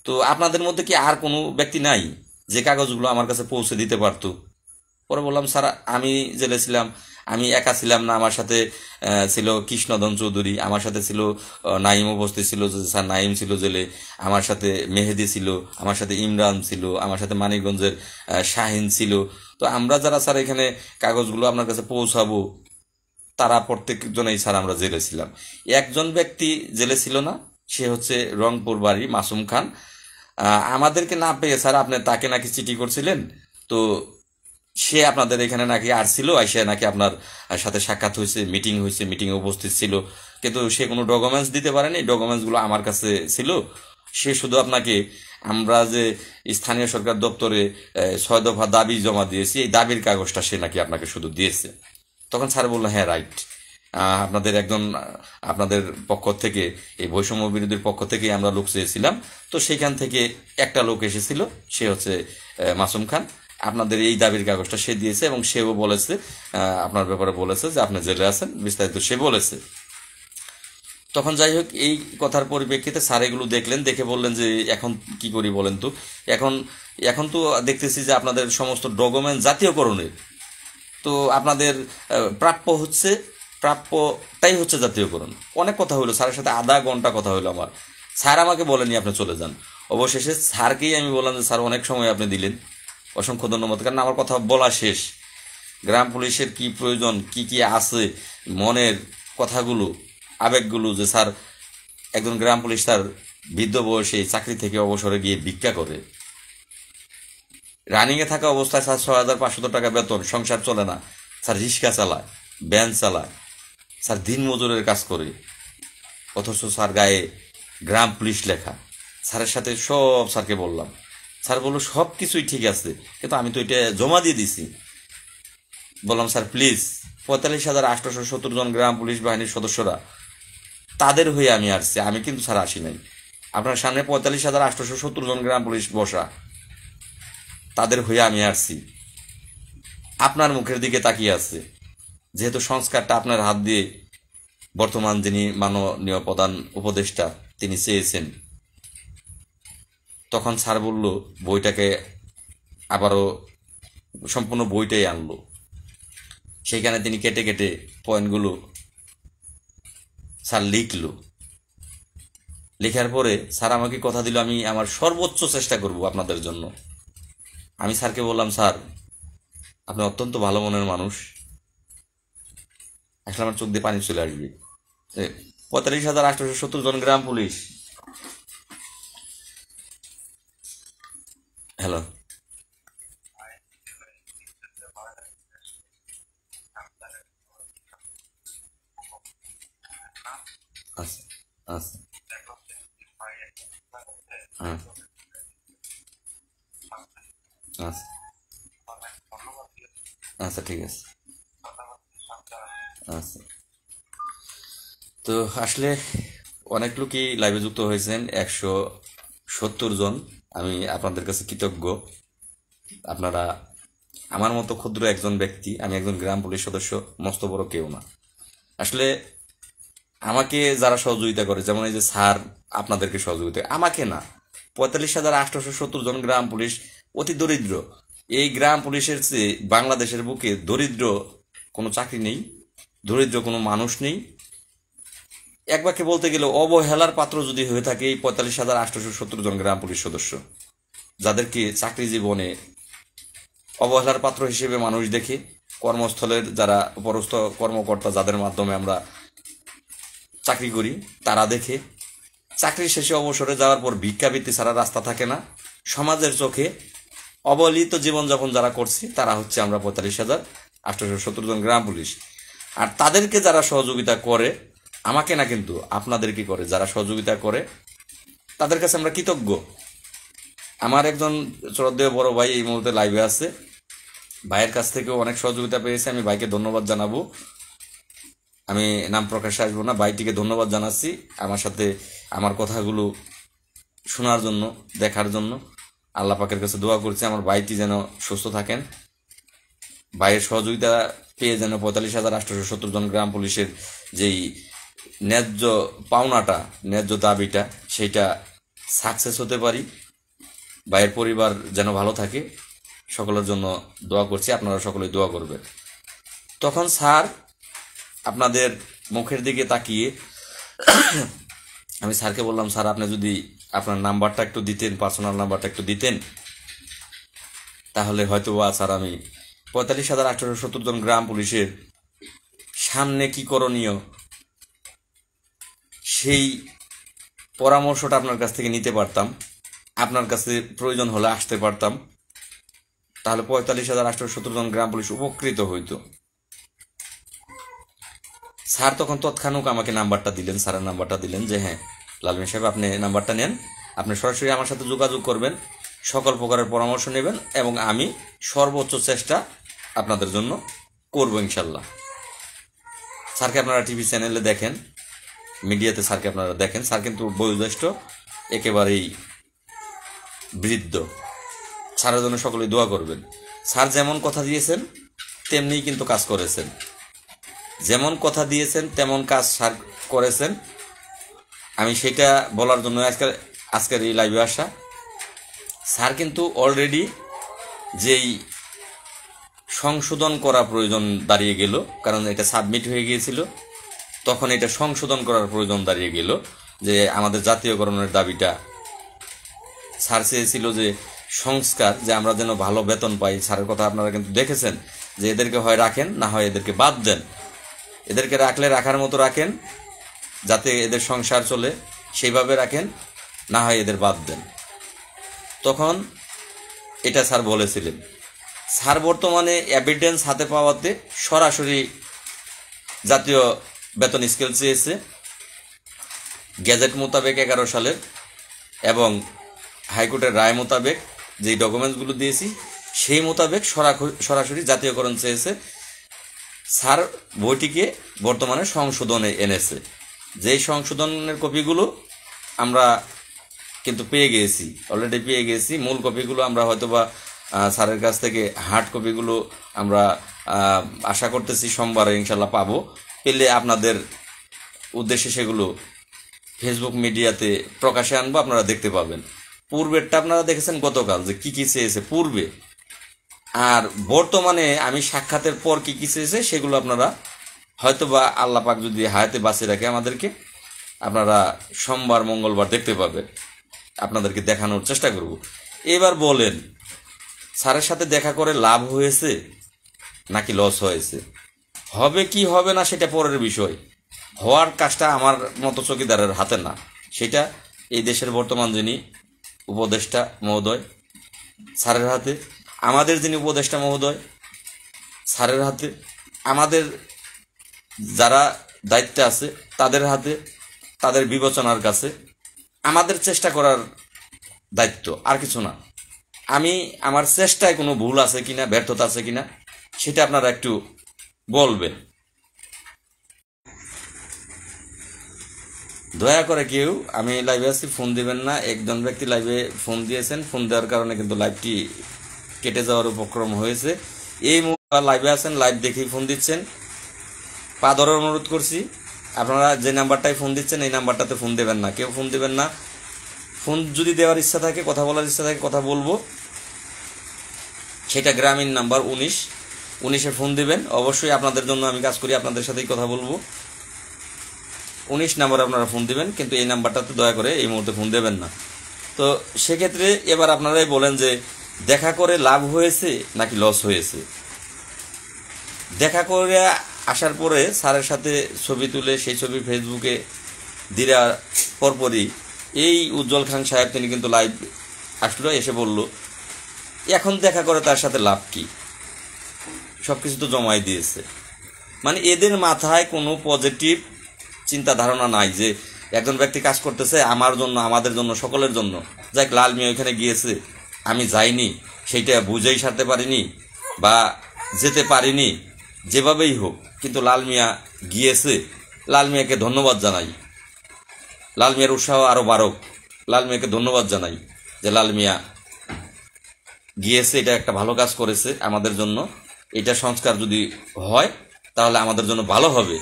Speaker 1: তো আপনাদের মধ্যে কি আর কোনো ব্যক্তি নাই যে কাগজগুলো আমার কাছে পৌঁছে দিতে পারতো? পরে বললাম, স্যার আমি জেলে ছিলাম, আমি একা ছিলাম না, আমার সাথে ছিল কৃষ্ণধন চৌধুরী, আমার সাথে ছিল নাইম উপস্থিত ছিল, স্যার নাইম ছিল জেলে, আমার সাথে মেহেদি ছিল, আমার সাথে ইমরান ছিল, আমার সাথে মানিকগঞ্জের শাহিন ছিল। তো আমরা যারা স্যার এখানে কাগজগুলো আপনার কাছে পৌঁছাবো, তারা প্রত্যেকজনেই স্যার আমরা জেলে ছিলাম। একজন ব্যক্তি জেলে ছিল না, সে হচ্ছে রংপুর বাড়ি মাসুম খান। আমাদেরকে না পেয়ে স্যার আপনি তাকে নাকি চিঠি করছিলেন, তো সে আপনাদের এখানে নাকি আসছিল, আইসে নাকি আপনার সাথে সাক্ষাৎ হয়েছে, মিটিংয়ে উপস্থিত ছিল, কিন্তু সে কোনো ডকুমেন্টস দিতে পারেনি। ডকুমেন্টসগুলো আমার কাছে ছিল। সে শুধু আপনাকে, আমরা যে স্থানীয় সরকার দপ্তরে 6 দফা দাবি জমা দিয়েছি, এই দাবির কাগজটা সে নাকি আপনাকে শুধু দিয়েছে। তখন স্যার বললো, হ্যাঁ রাইট, আপনাদের একজন, আপনাদের পক্ষ থেকে, এই বৈষম্য বিরোধীর পক্ষ থেকে আমরা লোক চেয়েছিলাম, তো সেখান থেকে একটা লোক এসেছিল, সে হচ্ছে মাসুম খান। আপনাদের এই দাবির কাগজটা সে দিয়েছে এবং সেও বলেছে, আপনার ব্যাপারে বলেছে যে আপনি জেলে আছেন, বিস্তারিত সে বলেছে। তখন যাই হোক, এই কথার পরিপ্রেক্ষিতে স্যার এগুলো দেখলেন, দেখে বললেন যে এখন কি করি বলেন তো। এখন এখন তো দেখতেছি যে আপনাদের সমস্ত ডকুমেন্ট জাতীয়করণের, তো আপনাদের প্রাপ্যটাই হচ্ছে জাতীয়করণ। অনেক কথা হলো স্যারের সাথে, আধা ঘন্টা কথা হলো আমার। স্যার আমাকে বলেনি আপনি চলে যান। অবশেষে স্যারকেই আমি বললাম যে স্যার অনেক সময় আপনি দিলেন, অসংখ্য ধন্যবাদ, কারণ আমার কথা বলা শেষ। গ্রাম পুলিশের কি প্রয়োজন, কি কি আছে মনের কথাগুলো, আবেগগুলো, যে স্যার একজন গ্রাম পুলিশ তার বৃদ্ধ বয়সে চাকরি থেকে অবসরে গিয়ে ভিক্ষা করে, রানিংয়ে থাকা অবস্থায় স্যার 6,500 টাকা বেতন, সংসার চলে না, স্যার রিক্সা চালায়, ভ্যান চালায়, স্যার দিন মজুরের কাজ করে, অথচ স্যার গায়ে গ্রাম পুলিশ লেখা। স্যারের সাথে সব স্যারকে বললাম। স্যার বললো সব কিছুই ঠিক আছে, কিন্তু আমি তো এটা জমা দিয়ে দিছি। বললাম স্যার প্লিজ, 45,870 জন গ্রাম পুলিশ বাহিনীর সদস্যরা, তাদের হয়ে আমি আসছি, আমি কিন্তু স্যার আসি নাই। আপনার সামনে 45,870 জন গ্রাম পুলিশ বসা, তাদের হয়ে আমি আসছি। আপনার মুখের দিকে তাকিয়ে আছে, যেহেতু সংস্কারটা আপনার হাত দিয়ে বর্তমান যিনি মাননীয় প্রধান উপদেষ্টা তিনি চেয়েছেন। তখন স্যার বলল বইটাকে আবারও সম্পূর্ণ বইটাই আনলো। সেইখানে তিনি কেটে কেটে পয়েন্টগুলো স্যার লিখলো। লেখার পরে স্যার আমাকে কথা দিল আমি আমার সর্বোচ্চ চেষ্টা করব আপনাদের জন্য। আমি স্যারকে বললাম স্যার আপনি অত্যন্ত ভালো মনের মানুষ, আসলে আমার চোখ দিয়ে পানি চলে আসবে। 45,870 জন গ্রাম পুলিশ, হ্যালো, আচ্ছা আচ্ছা, হ্যাঁ, আচ্ছা আচ্ছা, ঠিক আছে, আচ্ছা। তো আসলে অনেক লোকই লাইভে যুক্ত হয়েছেন, 170 জন। আমি আপনাদের কাছে কৃতজ্ঞ। আপনারা আমার মতো ক্ষুদ্র একজন ব্যক্তি, আমি একজন গ্রাম পুলিশ সদস্য, মস্ত বড় কেউ না। আসলে আমাকে যারা সহযোগিতা করে, যেমন এই যে স্যার আপনাদেরকে সহযোগিতা, আমাকে না, 45,870 জন গ্রাম পুলিশ অতি দরিদ্র। এই গ্রাম পুলিশের চেয়ে বাংলাদেশের বুকে দরিদ্র কোনো চাকরি নেই, দরিদ্র কোনো মানুষ নেই। এক বাক্যে বলতে গেলে অবহেলার পাত্র যদি হয়ে থাকে এই 45,870 জন গ্রাম পুলিশ সদস্য, যাদেরকে চাকরি জীবনে অবহেলার পাত্র হিসেবে মানুষ দেখে, কর্মস্থলের যারা উপরস্থ কর্মকর্তা যাদের মাধ্যমে আমরা চাকরি করি তারা দেখে, চাকরি শেষে অবসরে যাওয়ার পর ভিক্ষাবৃত্তি ছাড়া রাস্তা থাকে না, সমাজের চোখে অবহেলিত জীবনযাপন যারা করছি তারা হচ্ছে আমরা 45,870 জন গ্রাম পুলিশ। আর তাদেরকে যারা সহযোগিতা করে, আমাকে না কিন্তু আপনাদেরকে করে, যারা সহযোগিতা করে তাদের কাছে আমরা কৃতজ্ঞ। আমার একজন শ্রদ্ধেয় বড় ভাই এই মুহূর্তে লাইভে আছে, ভাইয়ের কাছ থেকেও অনেক সহযোগিতা পেয়েছে, আমি ভাইকে ধন্যবাদ জানাবো। আমি নাম প্রকাশে আসবো না, ভাইটিকে ধন্যবাদ জানাচ্ছি আমার সাথে আমার কথাগুলো শোনার জন্য, দেখার জন্য। আল্লাহ পাকের কাছে দোয়া করছি আমার ভাইটি যেন সুস্থ থাকেন, ভাইয়ের সহযোগিতা পেয়ে যেন 45,870 জন গ্রাম পুলিশের যেই ন্যায্য পাওনাটা, ন্যায্য দাবিটা, সেইটা সাকসেস হতে পারি, ভাইয়ের পরিবার যেন ভালো থাকে, সকলের জন্য দোয়া করছি, আপনারা সকলেই দোয়া করবেন। তখন স্যার আপনাদের মুখের দিকে তাকিয়ে আমি স্যারকে বললাম স্যার আপনি যদি আপনার নাম্বারটা একটু দিতেন, পার্সোনাল নাম্বারটা একটু দিতেন, তাহলে হয়তো স্যার আমি 45,870 জন গ্রাম পুলিশের সামনে কি করণীয় সেই পরামর্শটা আপনার কাছ থেকে নিতে পারতাম, আপনার কাছে প্রয়োজন হলে আসতে পারতাম, তাহলে 45,870 জন গ্রাম পুলিশ উপকৃত হইতো। স্যার তখন তৎক্ষণাৎ আমাকে নাম্বারটা দিলেন, স্যারের নাম্বারটা দিলেন যে হ্যাঁ লালমিয়া সাহেব আপনি নাম্বারটা নেন, আপনি সরাসরি আমার সাথে যোগাযোগ করবেন, সকল প্রকারের পরামর্শ নেবেন এবং আমি সর্বোচ্চ চেষ্টা আপনাদের জন্য করবো ইনশাল্লাহ। স্যারকে আপনারা টিভি চ্যানেলে দেখেন, মিডিয়াতে স্যারকে আপনারা দেখেন, স্যার কিন্তু বয়োজ্যেষ্ঠ, একেবারেই বৃদ্ধ। স্যারের জন্য সকলেই দোয়া করবেন। স্যার যেমন কথা দিয়েছেন তেমনিই কিন্তু কাজ করেছেন, যেমন কথা দিয়েছেন তেমন কাজ স্যার করেছেন। আমি সেটা বলার জন্য আজকের এই লাইভে আসা। স্যার কিন্তু অলরেডি যেই সংশোধন করা প্রয়োজন দাঁড়িয়ে গেল, কারণ এটা সাবমিট হয়ে গিয়েছিল, তখন এটা সংশোধন করার প্রয়োজন দাঁড়িয়ে গেল যে আমাদের জাতীয়করণের দাবিটা। স্যার চেয়েছিল যে সংস্কার, যে আমরা যেন ভালো বেতন পাই। স্যারের কথা আপনারা কিন্তু দেখেছেন যে এদেরকে হয় রাখেন, না হয় এদেরকে বাদ দেন, এদেরকে রাখলে রাখার মতো রাখেন যাতে এদের সংসার চলে, সেইভাবে রাখেন, না হয় এদের বাদ দেন। তখন এটা স্যার বলেছিলেন। স্যার বর্তমানে এভিডেন্স হাতে পাওয়াতে সরাসরি জাতীয় বেতন স্কেল চেয়েছে, গ্যাজেট মোতাবেক 11 সালের এবং হাইকোর্টের রায় মোতাবেক যেই ডকুমেন্টসগুলো দিয়েছি সেই মোতাবেক সরাসরি জাতীয়করণ চেয়েছে। স্যার বইটিকে বর্তমানে সংশোধনে এনেছে। যেই সংশোধনের কপিগুলো আমরা কিন্তু পেয়ে গিয়েছি, অলরেডি পেয়ে গেছি। মূল কপিগুলো আমরা হয়তোবা স্যারের কাছ থেকে হার্ড কপিগুলো আমরা আশা করতেছি সোমবারে ইনশাল্লাহ পাবো। পেলে আপনাদের উদ্দেশ্যে সেগুলো ফেসবুক মিডিয়াতে প্রকাশে আনবো, আপনারা দেখতে পাবেন। পূর্বেরটা আপনারা দেখেছেন গতকাল যে কী কী চেয়েছে পূর্বে, আর বর্তমানে আমি সাক্ষাতের পর কী কী চেয়েছে সেগুলো আপনারা হয়তোবা আল্লাহ পাক যদি হায়াতে বাঁচিয়ে রাখে আমাদেরকে, আপনারা সোমবার মঙ্গলবার দেখতে পাবেন। আপনাদেরকে দেখানোর চেষ্টা করব। এবার বলেন, স্যারের সাথে দেখা করে লাভ হয়েছে নাকি লস হয়েছে? হবে কি হবে না সেটা পরের বিষয়। হওয়ার কাজটা আমার মতো চকিদারের হাতে না, সেটা এই দেশের বর্তমান যিনি উপদেষ্টা মহোদয় স্যারের হাতে, আমাদের যিনি উপদেষ্টা মহোদয় স্যারের হাতে, আমাদের যারা দায়িত্বে আছে তাদের হাতে, তাদের বিবেচনার কাছে। আমাদের চেষ্টা করার দায়িত্ব, আর কিছু না। আমি আমার চেষ্টায় কোনো ভুল আছে কিনা, ব্যর্থতা আছে কিনা সেটা আপনারা একটু বলবেন। দয়া করে কেউ, আমি লাইভে আছি, ফোন দিবেন না। একজন ব্যক্তি লাইভে ফোন দিয়েছেন, ফোন দেওয়ার কারণে কিন্তু লাইভটি কেটে যাওয়ার উপক্রম হয়েছে। এই মুহূর্তে লাইভে আছেন, লাইভ দেখেই ফোন দিচ্ছেন, পা ধরার অনুরোধ করছি। আপনারা যে নাম্বারটায় ফোন দিচ্ছেন এই নাম্বারটাতে ফোন দেবেন না, কেউ ফোন দেবেন না। ফোন যদি দেওয়ার ইচ্ছা থাকে, কথা বলার ইচ্ছা থাকে, কথা বলবো, সেটা গ্রামীণ নাম্বার 19 ফোন দিবেন। অবশ্যই আপনাদের জন্য আমি কাজ করি, আপনাদের সাথেই কথা বলবো। 19 নাম্বারে আপনারা ফোন দিবেন, কিন্তু এই নাম্বারটাতে দয়া করে এই মুহূর্তে ফোন দেবেন না। তো সেক্ষেত্রে এবার আপনারাই বলেন যে দেখা করে লাভ হয়েছে নাকি লস হয়েছে। দেখা করে আসার পরে স্যারের সাথে ছবি তুলে সেই ছবি ফেসবুকে দেওয়ার পরপরই এই উজ্জ্বল খান সাহেব তিনি কিন্তু লাইভ আসলো, এসে বলল এখন দেখা করে তার সাথে লাভ কি, সব কিছু তো জমাই দিয়েছে। মানে এদের মাথায় কোনো পজিটিভ চিন্তা ধারণা নাই যে একজন ব্যক্তি কাজ করতেছে আমার জন্য, আমাদের জন্য, সকলের জন্য। যাক, লাল মিয়া ওইখানে গিয়েছে, আমি যাইনি, সেইটা বুঝেই সারতে পারিনি বা যেতে পারিনি, যেভাবেই হোক, কিন্তু লাল মিয়া গিয়েছে। লাল মিয়াকে ধন্যবাদ জানাই, লাল মিয়ার উৎসাহ আরও বাড়ুক। লাল মিয়াকে ধন্যবাদ জানাই যে লাল মিয়া গিয়েছে, এটা একটা ভালো কাজ করেছে আমাদের জন্য। এটা সংস্কার যদি হয় তাহলে আমাদের জন্য ভালো হবে,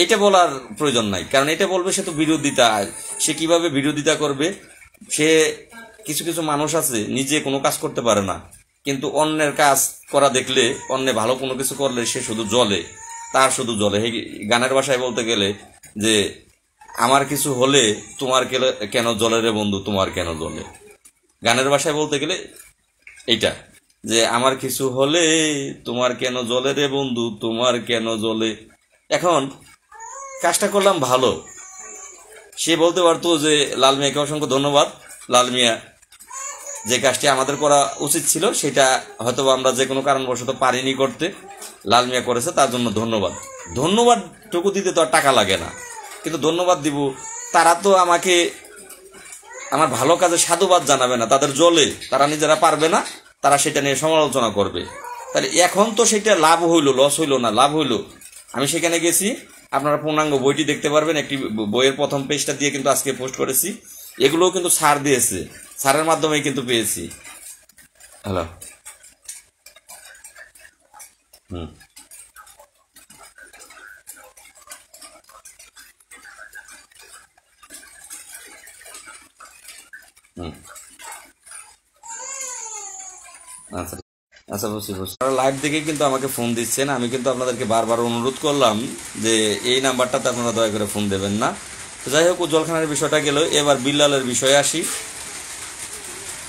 Speaker 1: এটা বলার প্রয়োজন নাই। কারণ এটা বলবে সে তো বিরোধিতা, সে কিভাবে বিরোধিতা করবে। সে কিছু কিছু মানুষ আছে নিজে কোনো কাজ করতে পারে না, কিন্তু অন্যের কাজ করা দেখলে, অন্য ভালো কোনো কিছু করলে সে শুধু জ্বলে, তার শুধু জ্বলে। গানের ভাষায় বলতে গেলে যে আমার কিছু হলে তোমার কেন জ্বলে রে বন্ধু, তোমার কেন জ্বলে। গানের ভাষায় বলতে গেলে এইটা, যে আমার কিছু হলে তোমার কেন জ্বলে রে বন্ধু, তোমার কেন জ্বলে। এখন কাজটা করলাম ভালো, সে বলতে পারতো যে লাল মিয়াকে অসংখ্য ধন্যবাদ, লাল মিয়া যে কাজটি আমাদের করা উচিত ছিল সেটা হয়তো আমরা যে কোনো কারণবশত পারিনি করতে, লাল মিয়া করেছে, তার জন্য ধন্যবাদ। ধন্যবাদটুকু দিতে তো আর টাকা লাগে না, কিন্তু ধন্যবাদ দিব। তারা তো আমাকে আমার ভালো কাজে সাধুবাদ জানাবে না, তাদের জ্বলে, তারা নিজেরা পারবে না, তারা সেটা নিয়ে সমালোচনা করবে। তাহলে এখন তো সেটা লাভ হইলো, লস হইলো না, লাভ হইলো। আমি সেখানে গেছি, আপনারা পূর্ণাঙ্গ বইটি দেখতে পারবেন। একটি বইয়ের প্রথম পেজটা দিয়ে কিন্তু আজকে পোস্ট করেছি, এগুলোও কিন্তু ছাড় দিয়েছে, ছাড়ের মাধ্যমেই কিন্তু পেয়েছি। হ্যালো, হুম হুম আচ্ছা আচ্ছা, বুঝছি। লাইভ দেখে কিন্তু আমাকে ফোন দিচ্ছেন, আমি কিন্তু আপনাদেরকে বারবার অনুরোধ করলাম যে এই নাম্বারটাতে আপনারা দয়া করে ফোন দেবেন না। যাই হোক, উজ্জ্বল খানের বিষয়টা গেল, এবার বিল্লালের বিষয়ে আসি।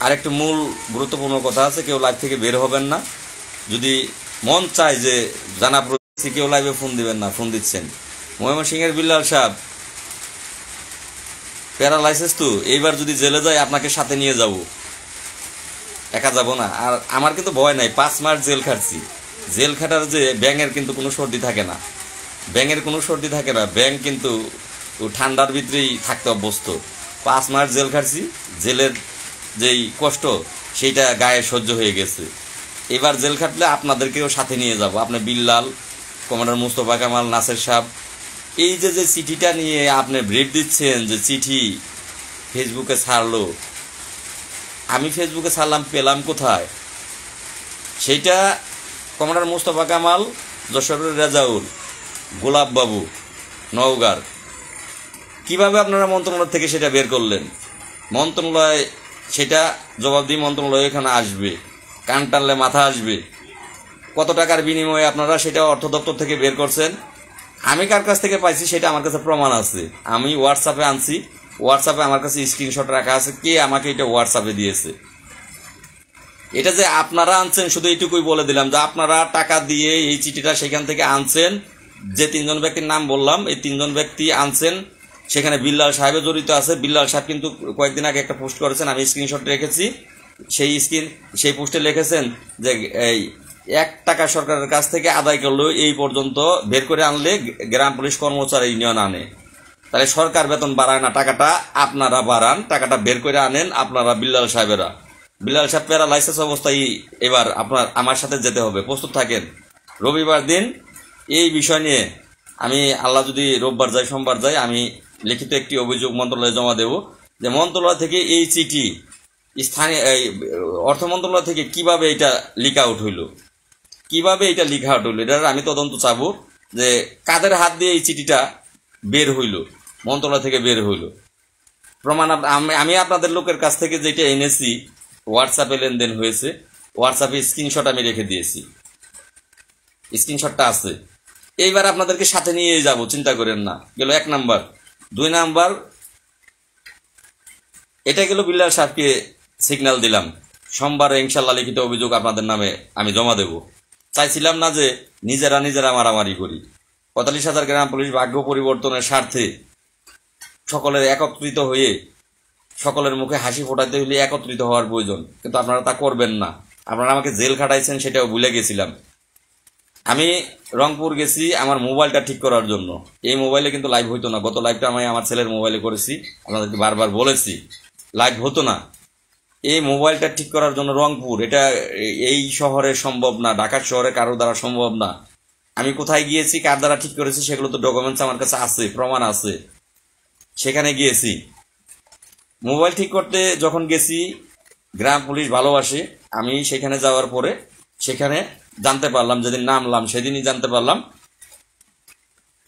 Speaker 1: আরেকটু মূল গুরুত্বপূর্ণ কথা আছে, কেউ লাইভ থেকে বের হবেন না। যদি মন চায় যে জানা প্রতি, কেউ লাইভে ফোন দিবেন না, ফোন দিচ্ছেন। ময়মনসিংহের বিল্লাল সাহেব প্যারালাইসিস তো, এইবার যদি জেলে যায় আপনাকে সাথে নিয়ে যাব, একা যাব না। আর আমার কিন্তু ভয় নাই, 5 মাস জেল খাটছি। জেল খাটার যে ব্যাঙের কিন্তু কোনো সর্দি থাকে না, ব্যাঙের কোনো সর্দি থাকে না। ব্যাঙ কিন্তু ঠান্ডার ভিতরেই থাকতে অভ্যস্ত, 5 মাস জেল খাটছি, জেলের যেই কষ্ট সেইটা গায়ে সহ্য হয়ে গেছে। এবার জেল খাটলে আপনাদেরকেও সাথে নিয়ে যাব। আপনি বিল্লাল, কমান্ডার মুস্তফা কামাল, নাসের সাহেব, এই যে যে চিঠিটা নিয়ে আপনি ব্রিফ দিচ্ছেন যে চিঠি ফেসবুকে ছাড়লো, আমি ফেসবুকে ছাড়লাম, পেলাম কোথায়? সেইটা কমান্ডার মুস্তফা কামাল, যশোরের রেজাউল, গোলাপ বাবু, নওগাঁর। কিভাবে আপনারা মন্ত্রণালয় থেকে সেটা বের করলেন? মন্ত্রণালয় সেটা জবাব দিয়ে মন্ত্রণালয় এখানে আসবে, কান টানলে মাথা আসবে। কত টাকার বিনিময়ে আপনারা সেটা অর্থ দপ্তর থেকে বের করছেন? আমি কার কাছ থেকে পাইছি সেটা আমার কাছে প্রমাণ আছে। আমি হোয়াটসঅ্যাপে আনছি, হোয়াটসঅ্যাপে আমার কাছে স্ক্রিনশট রাখা আছে, কে আমাকে এটা হোয়াটসঅ্যাপে দিয়েছে। এটা যে আপনারা আনছেন শুধু এইটুকুই বলে দিলাম যে আপনারা টাকা দিয়ে এই চিঠিটা সেখান থেকে আনছেন। যে 3জন ব্যক্তির নাম বললাম, এই 3জন ব্যক্তি আনছেন, সেখানে বিল্লাল সাহেবও জড়িত আছে। বিল্লাল সাহেব কিন্তু কয়েকদিন আগে একটা পোস্ট করেছেন, আমি স্ক্রিনশট রেখেছি। সেই পোস্টে লিখেছেন যে এই 1 টাকা সরকারের কাছ থেকে আদায় করলেও এই পর্যন্ত বের করে আনলে গ্রাম পুলিশ কর্মচারী ইউনিয়ন আনে। তাহলে সরকার বেতন বাড়ায় না, টাকাটা আপনারা বাড়ান, টাকাটা বের করে আনেন আপনারা বিল্লাল সাহেবেরা। বিল্লাল সাহেব প্যারালাইসিস অবস্থায় এবার আমার সাথে যেতে হবে, প্রস্তুত থাকেন। রবিবার দিন এই বিষয় নিয়ে আমি, আল্লাহ যদি রোববার যাই সোমবার যাই, আমি লিখিত একটি অভিযোগ মন্ত্রণালয়ে জমা দেব যে মন্ত্রণালয় থেকে এই চিঠি স্থানীয় অর্থ মন্ত্রণালয় থেকে কিভাবে এটা লিক আউট হইল, এটার আমি তদন্ত চাবো যে কাদের হাত দিয়ে এই চিঠিটা বের হইল, মন্ত্রণালয় থেকে বের হইল। প্রমাণ আমি আপনাদের লোকের কাছ থেকে যেটা এনেছি, হোয়াটসঅ্যাপে লেনদেন হয়েছে, হোয়াটসঅ্যাপে স্ক্রিনশট আমি রেখে দিয়েছি, স্ক্রিনশটটা আছে। এইবার আপনাদেরকে সাথে নিয়ে যাব, চিন্তা করেন না। গেল 1 নাম্বার। 2 নাম্বার, এটা গেল বিল্লাল সাহেবকে সিগন্যাল দিলাম, সোমবার ইনশাল্লাহ লিখিত অভিযোগ আপনাদের নামে আমি জমা দেব। চাইছিলাম না যে নিজেরা মারামারি করি। 45,000 গ্রাম পুলিশ ভাগ্য পরিবর্তনের স্বার্থে সকলের একত্রিত হয়ে, সকলের মুখে হাসি ফোটাতে হলে একত্রিত হওয়ার প্রয়োজন, কিন্তু আপনারা তা করবেন না। আপনারা আমাকে জেল খাটাইছেন সেটাও ভুলে গেছিলাম। আমি রংপুর গেছি আমার মোবাইলটা ঠিক করার জন্য। এই মোবাইলে কিন্তু লাইভ হইতো না। গত লাইভটা আমি আমার ছেলের মোবাইলে করেছি, আপনাদেরকে বারবার বলেছি লাইভ হতো না। এই মোবাইলটা ঠিক করার জন্য রংপুর, এটা এই শহরে সম্ভব না, ঢাকার শহরে কারো দ্বারা সম্ভব না। আমি কোথায় গিয়েছি, কার দ্বারা ঠিক করেছি, সেগুলো তো ডকুমেন্টস আমার কাছে আছে, প্রমাণ আছে। সেখানে গিয়েছি মোবাইল ঠিক করতে। যখন গেছি, গ্রাম পুলিশ ভালোবাসে। আমি সেখানে যাওয়ার পরে সেখানে জানতে পারলাম, যেদিন নামলাম সেদিনই জানতে পারলাম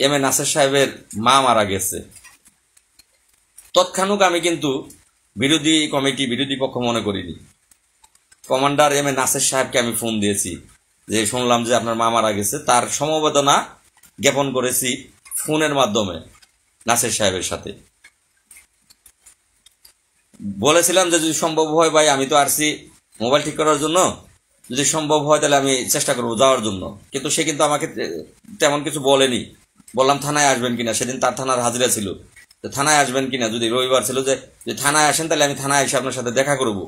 Speaker 1: এম এ নাসের সাহেবের মা মারা গেছে। তৎক্ষণাৎ আমি কিন্তু বিরোধী কমিটি, বিরোধী পক্ষ মনে করিনি। কমান্ডার এম এ নাসের সাহেবকে আমি ফোন দিয়েছি যে শুনলাম যে আপনার মা মারা গেছে, তার সমবেদনা জ্ঞাপন করেছি ফোনের মাধ্যমে নাসের সাহেবের সাথে। বলেছিলাম যে যদি সম্ভব হয়, ভাই আমি তো আসছি মোবাইল ঠিক করার জন্য, যদি সম্ভব হয় তাহলে আমি চেষ্টা করবো যাওয়ার জন্য। কিন্তু সে কিন্তু আমাকে তেমন কিছু বলেনি। বললাম থানায় আসবেন কিনা, সেদিন তার থানার হাজিরা ছিল, থানায় আসবেন কিনা, যদি রবিবার ছিল যে থানায় আসেন তাহলে আমি থানায় এসে আপনার সাথে দেখা করব।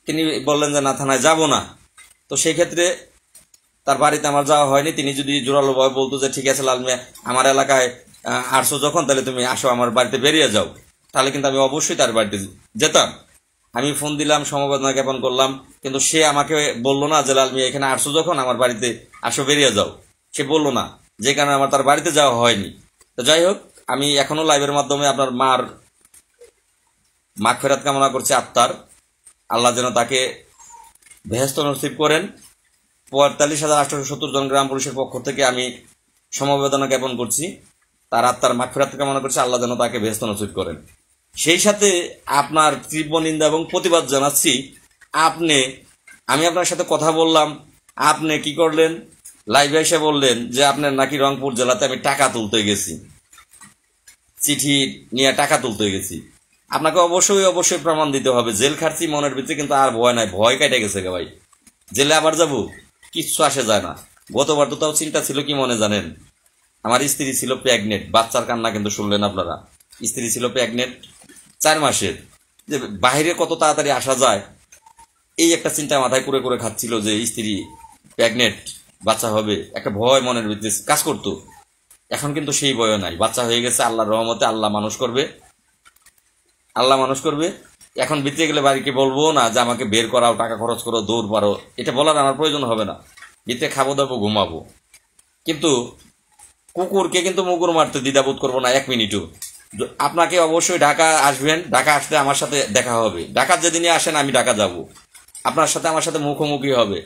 Speaker 1: তিনি বললেন যে না, থানায় যাব না। তো সেই ক্ষেত্রে তার বাড়িতে আমার যাওয়া হয়নি। তিনি যদি জোরালো ভাবে বলতো যে ঠিক আছে লাল মিয়া, আমার এলাকায় আসছো যখন, তাহলে তুমি আসো, আমার বাড়িতে বেরিয়ে যাও, তাহলে কিন্তু আমি অবশ্যই তার বাড়িতে যেতাম। আমি ফোন দিলাম, সমবেদনা জ্ঞাপন করলাম, কিন্তু সে আমাকে বললো না যে লাল মিয়া এখানে আসছো যখন, আমার বাড়িতে আসো, বেরিয়ে যাও। সে বললো না, যে কারণে আমার তার বাড়িতে যাওয়া হয়নি। তো যাই হোক, আমি এখনো লাইভের মাধ্যমে আপনার মার মাগফিরাত কামনা করছি, আত্মার আল্লাহ যেন তাকে বেহেশত নসিব করেন। 45,870 জন গ্রাম পুলিশের পক্ষ থেকে আমি সমবেদনা জ্ঞাপন করছি, তার আত্মার মাগফিরাত কামনা করছি, আল্লাহ যেন তাকে বেহেশত নসিব করেন। সেই সাথে আপনার তীব্র নিন্দা এবং প্রতিবাদ জানাচ্ছি। আমি আপনার সাথে কথা বললাম, আপনি কি করলেন, লাইভে এসে বললেন যে আপনার নাকি রংপুর জেলাতে আমি টাকা তুলতে গেছি, চিঠি নিয়ে টাকা তুলতে গেছি। আপনাকে অবশ্যই প্রমাণ দিতে হবে। জেল খাটছি মনের ভিতরে, কিন্তু আর ভয় নাই, ভয় কেটে গেছে ভাই। জেলে আবার যাবো, কিচ্ছু আসে যায় না। গতবার তো তাও চিন্তা ছিল কি মনে জানেন, আমার স্ত্রী ছিল প্রেগনেন্ট, বাচ্চার কান্না কিন্তু শুনলেন আপনারা। স্ত্রী ছিল প্রেগনেন্ট 4 মাসের, যে বাইরে কত তাড়াতাড়ি আসা যায়, এই একটা চিন্তা মাথায় করে খাচ্ছিল যে স্ত্রী প্রেগনেন্ট, বাচ্চা হবে, একটা ভয় মনের ভিতরে কাজ করতো। এখন কিন্তু সেই ভয় নাই, বাচ্চা হয়ে গেছে, আল্লাহর রহমতে আল্লাহ মানুষ করবে। আল্লাহ মানুষ করবে। এখন ভিতরে গেলে বাড়িকে বলবো না যে আমাকে বের করাও, টাকা খরচ করো, দৌড় পারো, এটা বলার আমার প্রয়োজন হবে না। ভিতরে খাবো দাবো ঘুমাবো। কিন্তু কুকুরকে কিন্তু মুগুর মারতে দ্বিধাবোধ করবো না 1 মিনিটও। আপনাকে অবশ্যই ঢাকা আসবেন, ঢাকা আসলে আমার সাথে দেখা হবে। ঢাকা যেদিনই আসেন আমি ঢাকা যাব, আপনার সাথে আমার সাথে মুখোমুখি হবে।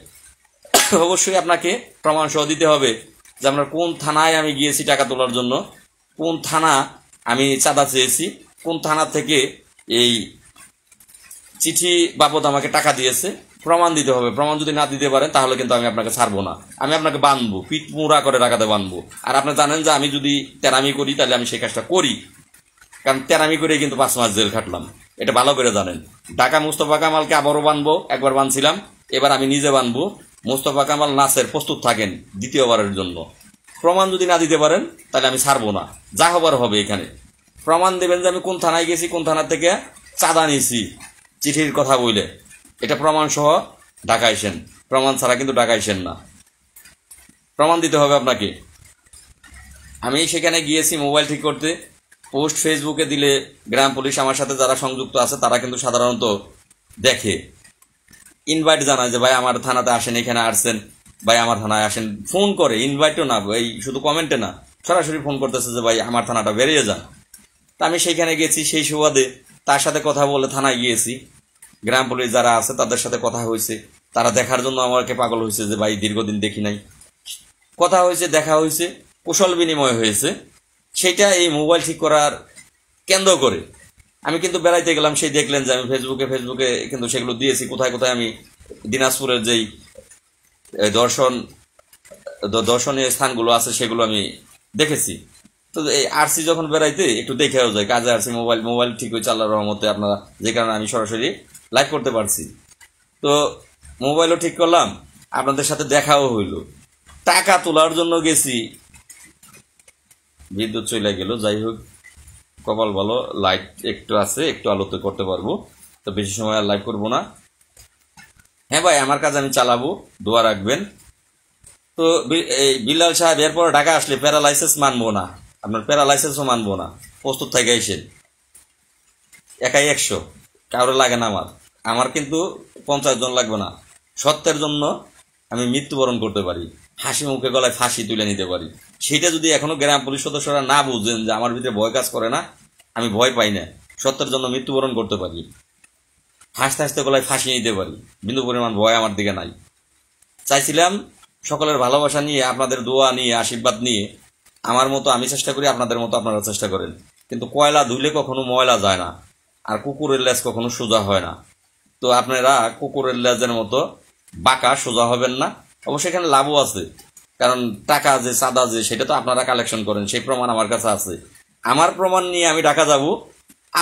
Speaker 1: অবশ্যই আপনাকে প্রমাণ সহ দিতে হবে যে আপনার কোন থানায় আমি গিয়েছি টাকা তোলার জন্য, কোন থানা আমি চাঁদা চেয়েছি, কোন থানা থেকে এই চিঠি বাবদ আমাকে টাকা দিয়েছে, প্রমাণ দিতে হবে। প্রমাণ যদি না দিতে পারেন তাহলে কিন্তু আমি আপনাকে ছাড়বো না, আমি আপনাকে বাঁধবো, পিঠ মুড়া করে টাকাতে বাঁধবো। আর আপনি জানেন যে আমি যদি তেরামি করি তাহলে আমি সেই কাজটা করি, কারণ তেরামি করে কিন্তু 5 মাস জেল খাটলাম, এটা ভালো করে জানেন। ঢাকা মুস্তফা কামালকে আবারও বানবো, একবার বানছিলাম, এবার আমি নিজে বানবো। মুস্তফা কামাল নাসের প্রস্তুত থাকেন দ্বিতীয়বারের জন্য। প্রমাণ যদি না দিতে পারেন তাহলে আমি ছাড়বো না, যা হবার হবে। এখানে প্রমাণ দেবেন যে আমি কোন থানায় গেছি, কোন থানা থেকে চাঁদা নিয়েছি চিঠির কথা বলে, এটা প্রমাণ সহ ঢাকা আইসেন। প্রমাণ ছাড়া কিন্তু ঢাকা আইসেন না, প্রমাণ দিতে হবে আপনাকে। আমি সেখানে গিয়েছি মোবাইল ঠিক করতে, পোস্ট ফেসবুকে দিলে গ্রাম পুলিশ আমার সাথে যারা সংযুক্ত আছে তারা কিন্তু সাধারণত দেখে, ইনভাইট জানায় যে ভাই আমার থানাতে আসেন, এখানে আসছেন, ভাই আমার থানায় আসেন, ফোন করে। ইনভাইটও না, এই শুধু কমেন্টে না, সরাসরি ফোন করতেছে যে ভাই আমার থানাটা বেরিয়ে যান। তা আমি সেইখানে গেছি, সেই সুবাদে তার সাথে কথা বলে থানায় গিয়েছি। গ্রাম পুলিশ যারা আছে তাদের সাথে কথা হয়েছে, তারা দেখার জন্য আমাকে পাগল হয়েছে যে ভাই দীর্ঘদিন দেখি নাই। কথা হয়েছে, দেখা হয়েছে, কুশল বিনিময় হয়েছে। সেটা এই মোবাইল ঠিক করার কেন্দ্র করে আমি কিন্তু বেড়াইতে গেলাম, সেই দেখলেন যে আমি ফেসবুকে কিন্তু সেগুলো দিয়েছি। কোথায় কোথায় আমি দিনাজপুরের যেই দর্শনীয় স্থানগুলো আছে সেগুলো আমি দেখেছি। তো এই আরসি যখন বেড়াইতে একটু দেখেও যায়, কাজে আরসি মোবাইল ঠিক হয়েছে আল্লাহর রহমতে, আপনারা যে কারণে আমি সরাসরি লাইভ করতে পারছি। তো মোবাইলও ঠিক করলাম, আপনাদের সাথে দেখাও হইল। টাকা তোলার জন্য গেছি, বিদ্যুৎ চলে গেল। যাই হোক, কপাল ভালো, লাইট একটু আছে, একটু আলোতে করতে পারবো, তো বেশি সময় আর লাইভ করবো না। হ্যাঁ ভাই, আমার কাজ আমি চালাবো, দোয়া রাখবেন। তো এই বিল্লাল সাহেব এরপর ঢাকা আসলে প্যারালাইসিস মানবো না, আপনার প্যারালাইসিসও মানবো না, প্রস্তুত থেকে এসেন। একাই 100, কারো লাগে না। আমার কিন্তু 50 জন লাগবে না। সত্যের জন্য আমি মৃত্যুবরণ করতে পারি, হাসি মুখে গলায় ফাঁসি তুলে নিতে পারি। সেটা যদি এখনো গ্রাম পুলিশ সদস্যরা না বুঝেন যে আমার ভিতরে ভয় কাজ করে না, আমি ভয় পাই না, সত্যের জন্য মৃত্যুবরণ করতে পারি, হাসতে হাসতে গলায় ফাঁসি নিতে পারি, বিন্দু পরিমাণ ভয় আমার দিকে নাই। চাইছিলাম সকলের ভালোবাসা নিয়ে, আপনাদের দোয়া নিয়ে, আশীর্বাদ নিয়ে আমার মতো আমি চেষ্টা করি, আপনাদের মতো আপনারা চেষ্টা করেন। কিন্তু কয়লা ধুলে কখনো ময়লা যায় না, আর কুকুরের লেজ কখনো সোজা হয় না। তো আপনারা কুকুরের লেজের মতো বাঁকা সোজা হবেন না। অবশ্যই এখানে লাভও আছে, কারণ টাকা যে চাঁদা যে সেটা তো আপনারা কালেকশন করেন, সেই প্রমাণ আমার কাছে আছে। আমার প্রমাণ নিয়ে আমি ঢাকা যাব,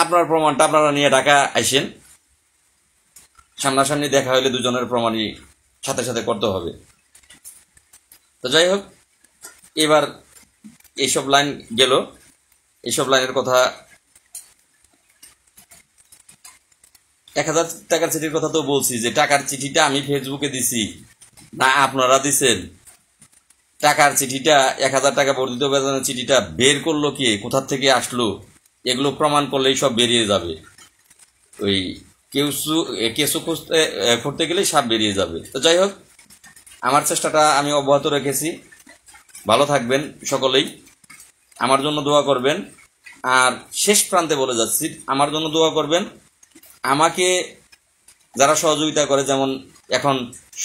Speaker 1: আপনার প্রমাণটা আপনারা নিয়ে ঢাকা আইসেন। সামনাসামনি দেখা হইলে দুজনের প্রমাণই সাথে সাথে করতে হবে। তো যাই হোক, এবার এইসব লাইন গেল, এইসব লাইনের কথা। 1000 টাকার চিঠির কথা তো বলছি, যে টাকার চিঠিটা আমি ফেসবুকে দিছি না আপনারা দিছেন। টাকার চিঠিটা 1000 টাকা বর্ধিত বেতনের চিঠিটা বের করলো কে, কোথা থেকে আসলো, এগুলো প্রমাণ করলেই সব বেরিয়ে যাবে। ওই কেসু খুঁজতে গেলেই সব বেরিয়ে যাবে। তো যাই হোক, আমার চেষ্টাটা আমি অব্যাহত রেখেছি। ভালো থাকবেন সকলেই, আমার জন্য দোয়া করবেন। আর শেষ প্রান্তে বলে যাচ্ছি, আমার জন্য দোয়া করবেন। আমাকে যারা সহযোগিতা করে, যেমন এখন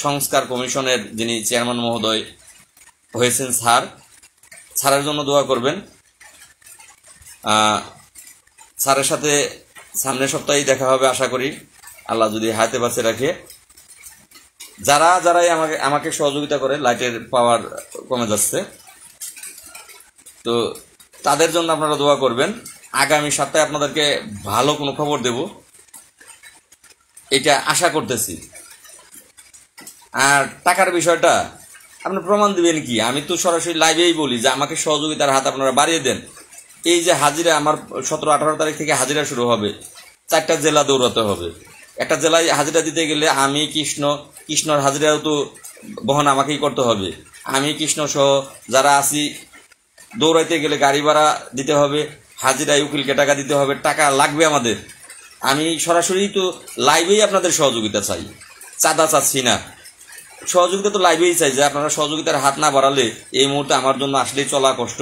Speaker 1: সংস্কার কমিশনের যিনি চেয়ারম্যান মহোদয় হয়েছেন স্যারের জন্য দোয়া করবেন। স্যারের সাথে সামনের সপ্তাহেই দেখা হবে আশা করি, আল্লাহ যদি হাতে বাঁচে রাখে। যারাই আমাকে সহযোগিতা করে, লাইটের পাওয়ার কমে যাচ্ছে, তো তাদের জন্য আপনারা দোয়া করবেন। আগামী সপ্তাহে আপনাদেরকে ভালো কোনো খবর দেব, এটা আশা করতেছি। আর টাকার বিষয়টা আপনি প্রমাণ দিবেন কি? আমি তো সরাসরি লাইভেই বলি যে আমাকে সহযোগিতার হাত আপনারা বাড়িয়ে দেন। এই যে হাজিরা, আমার 17-18 তারিখ থেকে হাজিরা শুরু হবে, 4টা জেলা দৌড়াতে হবে। একটা জেলায় হাজিরা দিতে গেলে আমি কৃষ্ণর হাজিরাও তো বহন আমাকেই করতে হবে। আমি কৃষ্ণ সহ যারা আছি, দৌড়াইতে গেলে গাড়ি ভাড়া দিতে হবে, হাজিরায় উকিলকে টাকা দিতে হবে, টাকা লাগবে আমাদের। আমি সরাসরি তো লাইভেই আপনাদের সহযোগিতা চাই, চাঁদা চাচ্ছি না, সহযোগিতা তো লাইভেই চাই। যে আপনারা সহযোগিতার হাত না বাড়ালে এই মুহূর্তে আমার জন্য আসলেই চলা কষ্ট,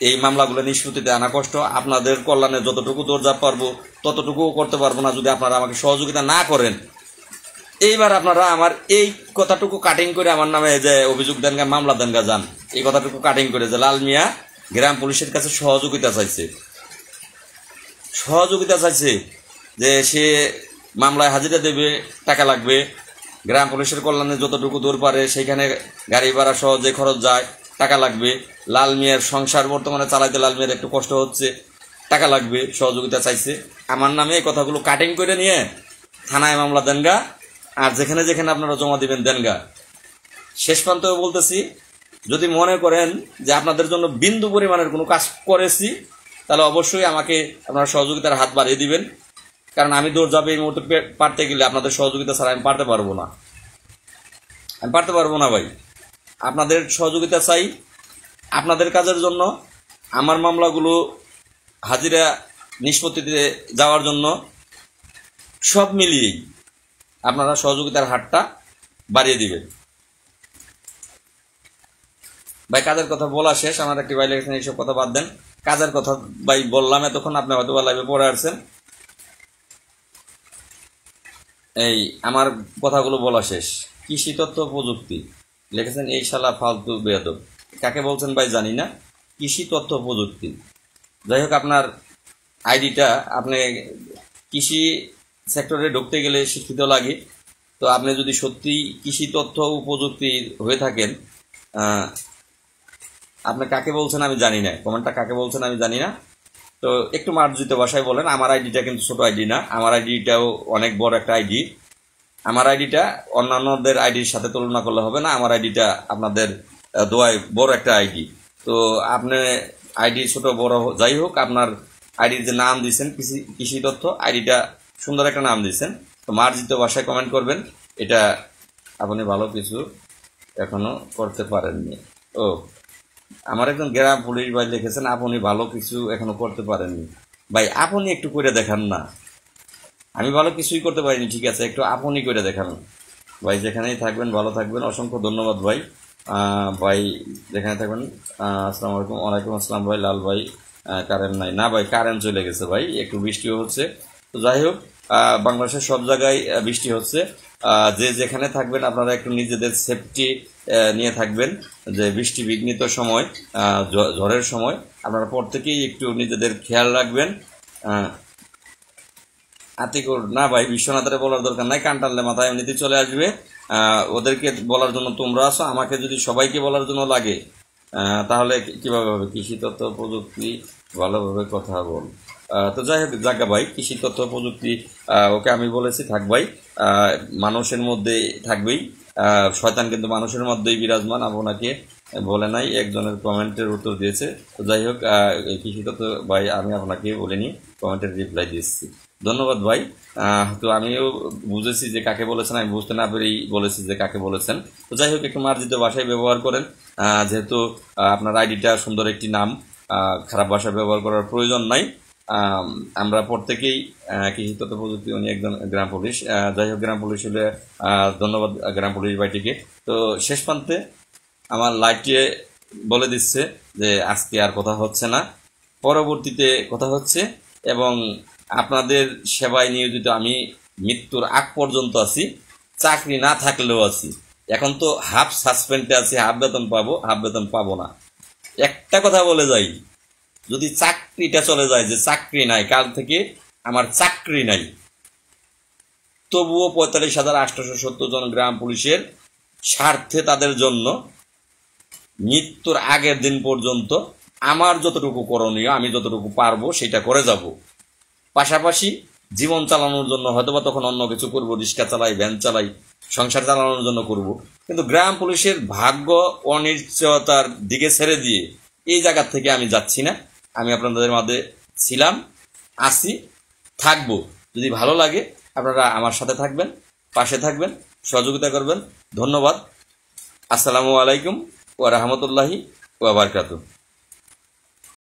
Speaker 1: এই মামলাগুলো নিষ্পত্তিতে আনা কষ্ট। আপনাদের কল্যাণে যতটুকু দরজা পারবো ততটুকুও করতে পারবো না যদি আপনারা আমাকে সহযোগিতা না করেন। এইবার আপনারা আমার এই কথাটুকু কাটিং করে আমার নামে যে অভিযোগ দেনগা, মামলা দেনগা যান, এই কথাটুকু কাটিং করে যে লাল মিয়া গ্রাম পুলিশের কাছে সহযোগিতা চাইছে, যে সে মামলায় হাজিরা দেবে, টাকা লাগবে, গ্রাম পুলিশের কল্যাণে যতটুকু দূর পারে সেইখানে গাড়ি ভাড়া সহ যে খরচ যায় টাকা লাগবে, লাল মিয়ার সংসার বর্তমানে চালাইতে লাল মিয়ার একটু কষ্ট হচ্ছে, টাকা লাগবে, সহযোগিতা চাইছে। আমার নামে এই কথাগুলো কাটিং করে নিয়ে থানায় মামলা দেনগা, আর যেখানে যেখানে আপনারা জমা দিবেন দেনগা। শেষ প্রান্তেও বলতেছি, যদি মনে করেন যে আপনাদের জন্য বিন্দু পরিমাণের কোনো কাজ করেছি তাহলে অবশ্যই আমাকে আপনারা সহযোগিতার হাত বাড়িয়ে দিবেন, কারণ আমি দৌড় যাবে এই মুহূর্তে পারতে গেলে আপনাদের সহযোগিতা ছাড়া আমি পারতে পারবো না ভাই। আপনাদের সহযোগিতা চাই আপনাদের কাজের জন্য, আমার মামলাগুলো হাজিরা নিষ্পত্তিতে যাওয়ার জন্য। সব মিলিয়েই আপনারা সহযোগিতার হাতটা বাড়িয়ে দিবেন ভাই। কাজের কথা বলা শেষ, আমার একটি ভাই লেগেছেন এইসব কথা বাদ দেন, কাজের কথা ভাই বললাম এতক্ষণ, আপনি হয়তো বা লাইভে পড়ে আসছেন। এই আমার কথাগুলো বলা শেষ। কৃষি তথ্য প্রযুক্তি লিখেছেন এই শালা ফালতু বেয়াদব, কাকে বলছেন ভাই জানি না। কৃষি তথ্য প্রযুক্তি, যাই হোক আপনার আইডিটা, আপনি কৃষি সেক্টরে ঢুকতে গেলে শিক্ষিত লাগে, তো আপনি যদি সত্যি কৃষি তথ্য ও প্রযুক্তি হয়ে থাকেন, আপনি কাকে বলছেন আমি জানি না, কমেন্টটা কাকে বলছেন আমি জানি না, তো একটু মার্জিত ভাষায় বলেন। আমার আইডিটা কিন্তু ছোট আইডি না, আমার আইডিটাও অনেক বড় একটা আইডি। আমার আইডিটা অন্যান্যদের আইডির সাথে তুলনা করলে হবে না, আমার আইডিটা আপনাদের দোয়ায় বড় একটা আইডি। তো আপনি আইডি ছোট বড় যাই হোক, আপনার আইডির যে নাম দিয়েছেন কৃষি তথ্য, আইডিটা সুন্দর একটা নাম দিয়েছেন, তো মার্জিত ভাষায় কমেন্ট করবেন, এটা আপনি ভালো কিছু এখনো করতে পারেননি। ও আমার একজন গ্রাম পুলিশ ভাই লিখেছেন আপনি ভালো কিছু এখনো করতে পারেননি। ভাই আপনি একটু করে দেখান না, আমি ভালো কিছুই করতে পারিনি, ঠিক আছে, একটু আপনি করে দেখান ভাই। যেখানেই থাকবেন ভালো থাকবেন, অসংখ্য ধন্যবাদ ভাই। ভাই যেখানে থাকবেন, আসসালামু আলাইকুম। ওয়ালাইকুম আসসালাম ভাই। লাল ভাই কারেন্ট নাই না ভাই, কারেন্ট চলে গেছে ভাই, একটু বৃষ্টিও হচ্ছে। তো যাই হোক, বাংলাদেশের সব জায়গায় বৃষ্টি হচ্ছে, যে যেখানে থাকবেন আপনারা একটু নিজেদের সেফটি নিয়ে থাকবেন, যে বৃষ্টি বিঘ্নিত সময়, ঝড়ের সময় আপনারা প্রত্যেকেই একটু নিজেদের খেয়াল রাখবেন। আতিকুর না ভাই, বিশ্বনাথের বলার দরকার নাই, কান টানলে মাথায় এমনিতেই চলে আসবে। ওদেরকে বলার জন্য তোমরা আছো, আমাকে যদি সবাইকে বলার জন্য লাগে তাহলে কিভাবে হবে? কৃষি তথ্য প্রযুক্তি ভালোভাবে কথা বল। তো যাই হোক, জাগা ভাই, কৃষি তথ্য প্রযুক্তি ওকে আমি বলেছি থাক ভাই, মানুষের মধ্যে থাকবেই, শয়তান কিন্তু মানুষের মধ্যেই বিরাজমান, আপনাকে বলে নাই, একজনের কমেন্টের উত্তর দিয়েছে। তো যাই হোক, কৃষি তথ্য ভাই আমি আপনাকে বলিনি, কমেন্টের রিপ্লাই দিচ্ছি। ধন্যবাদ ভাই। তো আমিও বুঝেছি যে কাকে বলেছেন, আমি বুঝতে না পেরেই বলেছি যে কাকে বলেছেন। তো যাই হোক, একটু মার্জিত ভাষায় ব্যবহার করেন, যেহেতু আপনার আইডিটা সুন্দর একটি নাম, খারাপ ভাষা ব্যবহার করার প্রয়োজন নাই। আমরা প্রত্যেকেই কৃষি তথ্য প্রযুক্তি, উনি একজন গ্রাম পুলিশ, যাই হোক গ্রাম পুলিশ হলে ধন্যবাদ গ্রাম পুলিশ ভাইটিকে। তো শেষ প্রান্তে আমার লাইভটি বলে দিচ্ছে যে আজকে আর কথা হচ্ছে না, পরবর্তীতে কথা হচ্ছে, এবং আপনাদের সেবায় নিয়োজিত আমি মৃত্যুর আগ পর্যন্ত আছি, চাকরি না থাকলেও আছি। এখন তো হাফ সাসপেন্ডে আছি, হাফ বেতন পাবো না। একটা কথা বলে যাই, যদি চাকরিটা চলে যায়, যে চাকরি নাই, কাল থেকে আমার চাকরি নাই, তবুও 45,870 জন গ্রাম পুলিশের স্বার্থে তাদের জন্য মৃত্যুর আগের দিন পর্যন্ত আমার যতটুকু করণীয়, আমি যতটুকু পারবো সেটা করে যাব। পাশাপাশি জীবন চালানোর জন্য হয়তোবা তখন অন্য কিছু করবো, রিক্সা চালাই, ভ্যান চালাই, সংসার চালানোর জন্য করব। কিন্তু গ্রাম পুলিশের ভাগ্য অনিশ্চয়তার দিকে ছেড়ে দিয়ে এই জায়গা থেকে আমি যাচ্ছি না। আমি আপনাদের মাঝে ছিলাম, আছি, থাকবো। যদি ভালো লাগে আপনারা আমার সাথে থাকবেন, পাশে থাকবেন, সহযোগিতা করবেন। ধন্যবাদ। আসসালামু আলাইকুম ওয়া রাহমাতুল্লাহি ওয়া বারাকাতুহু।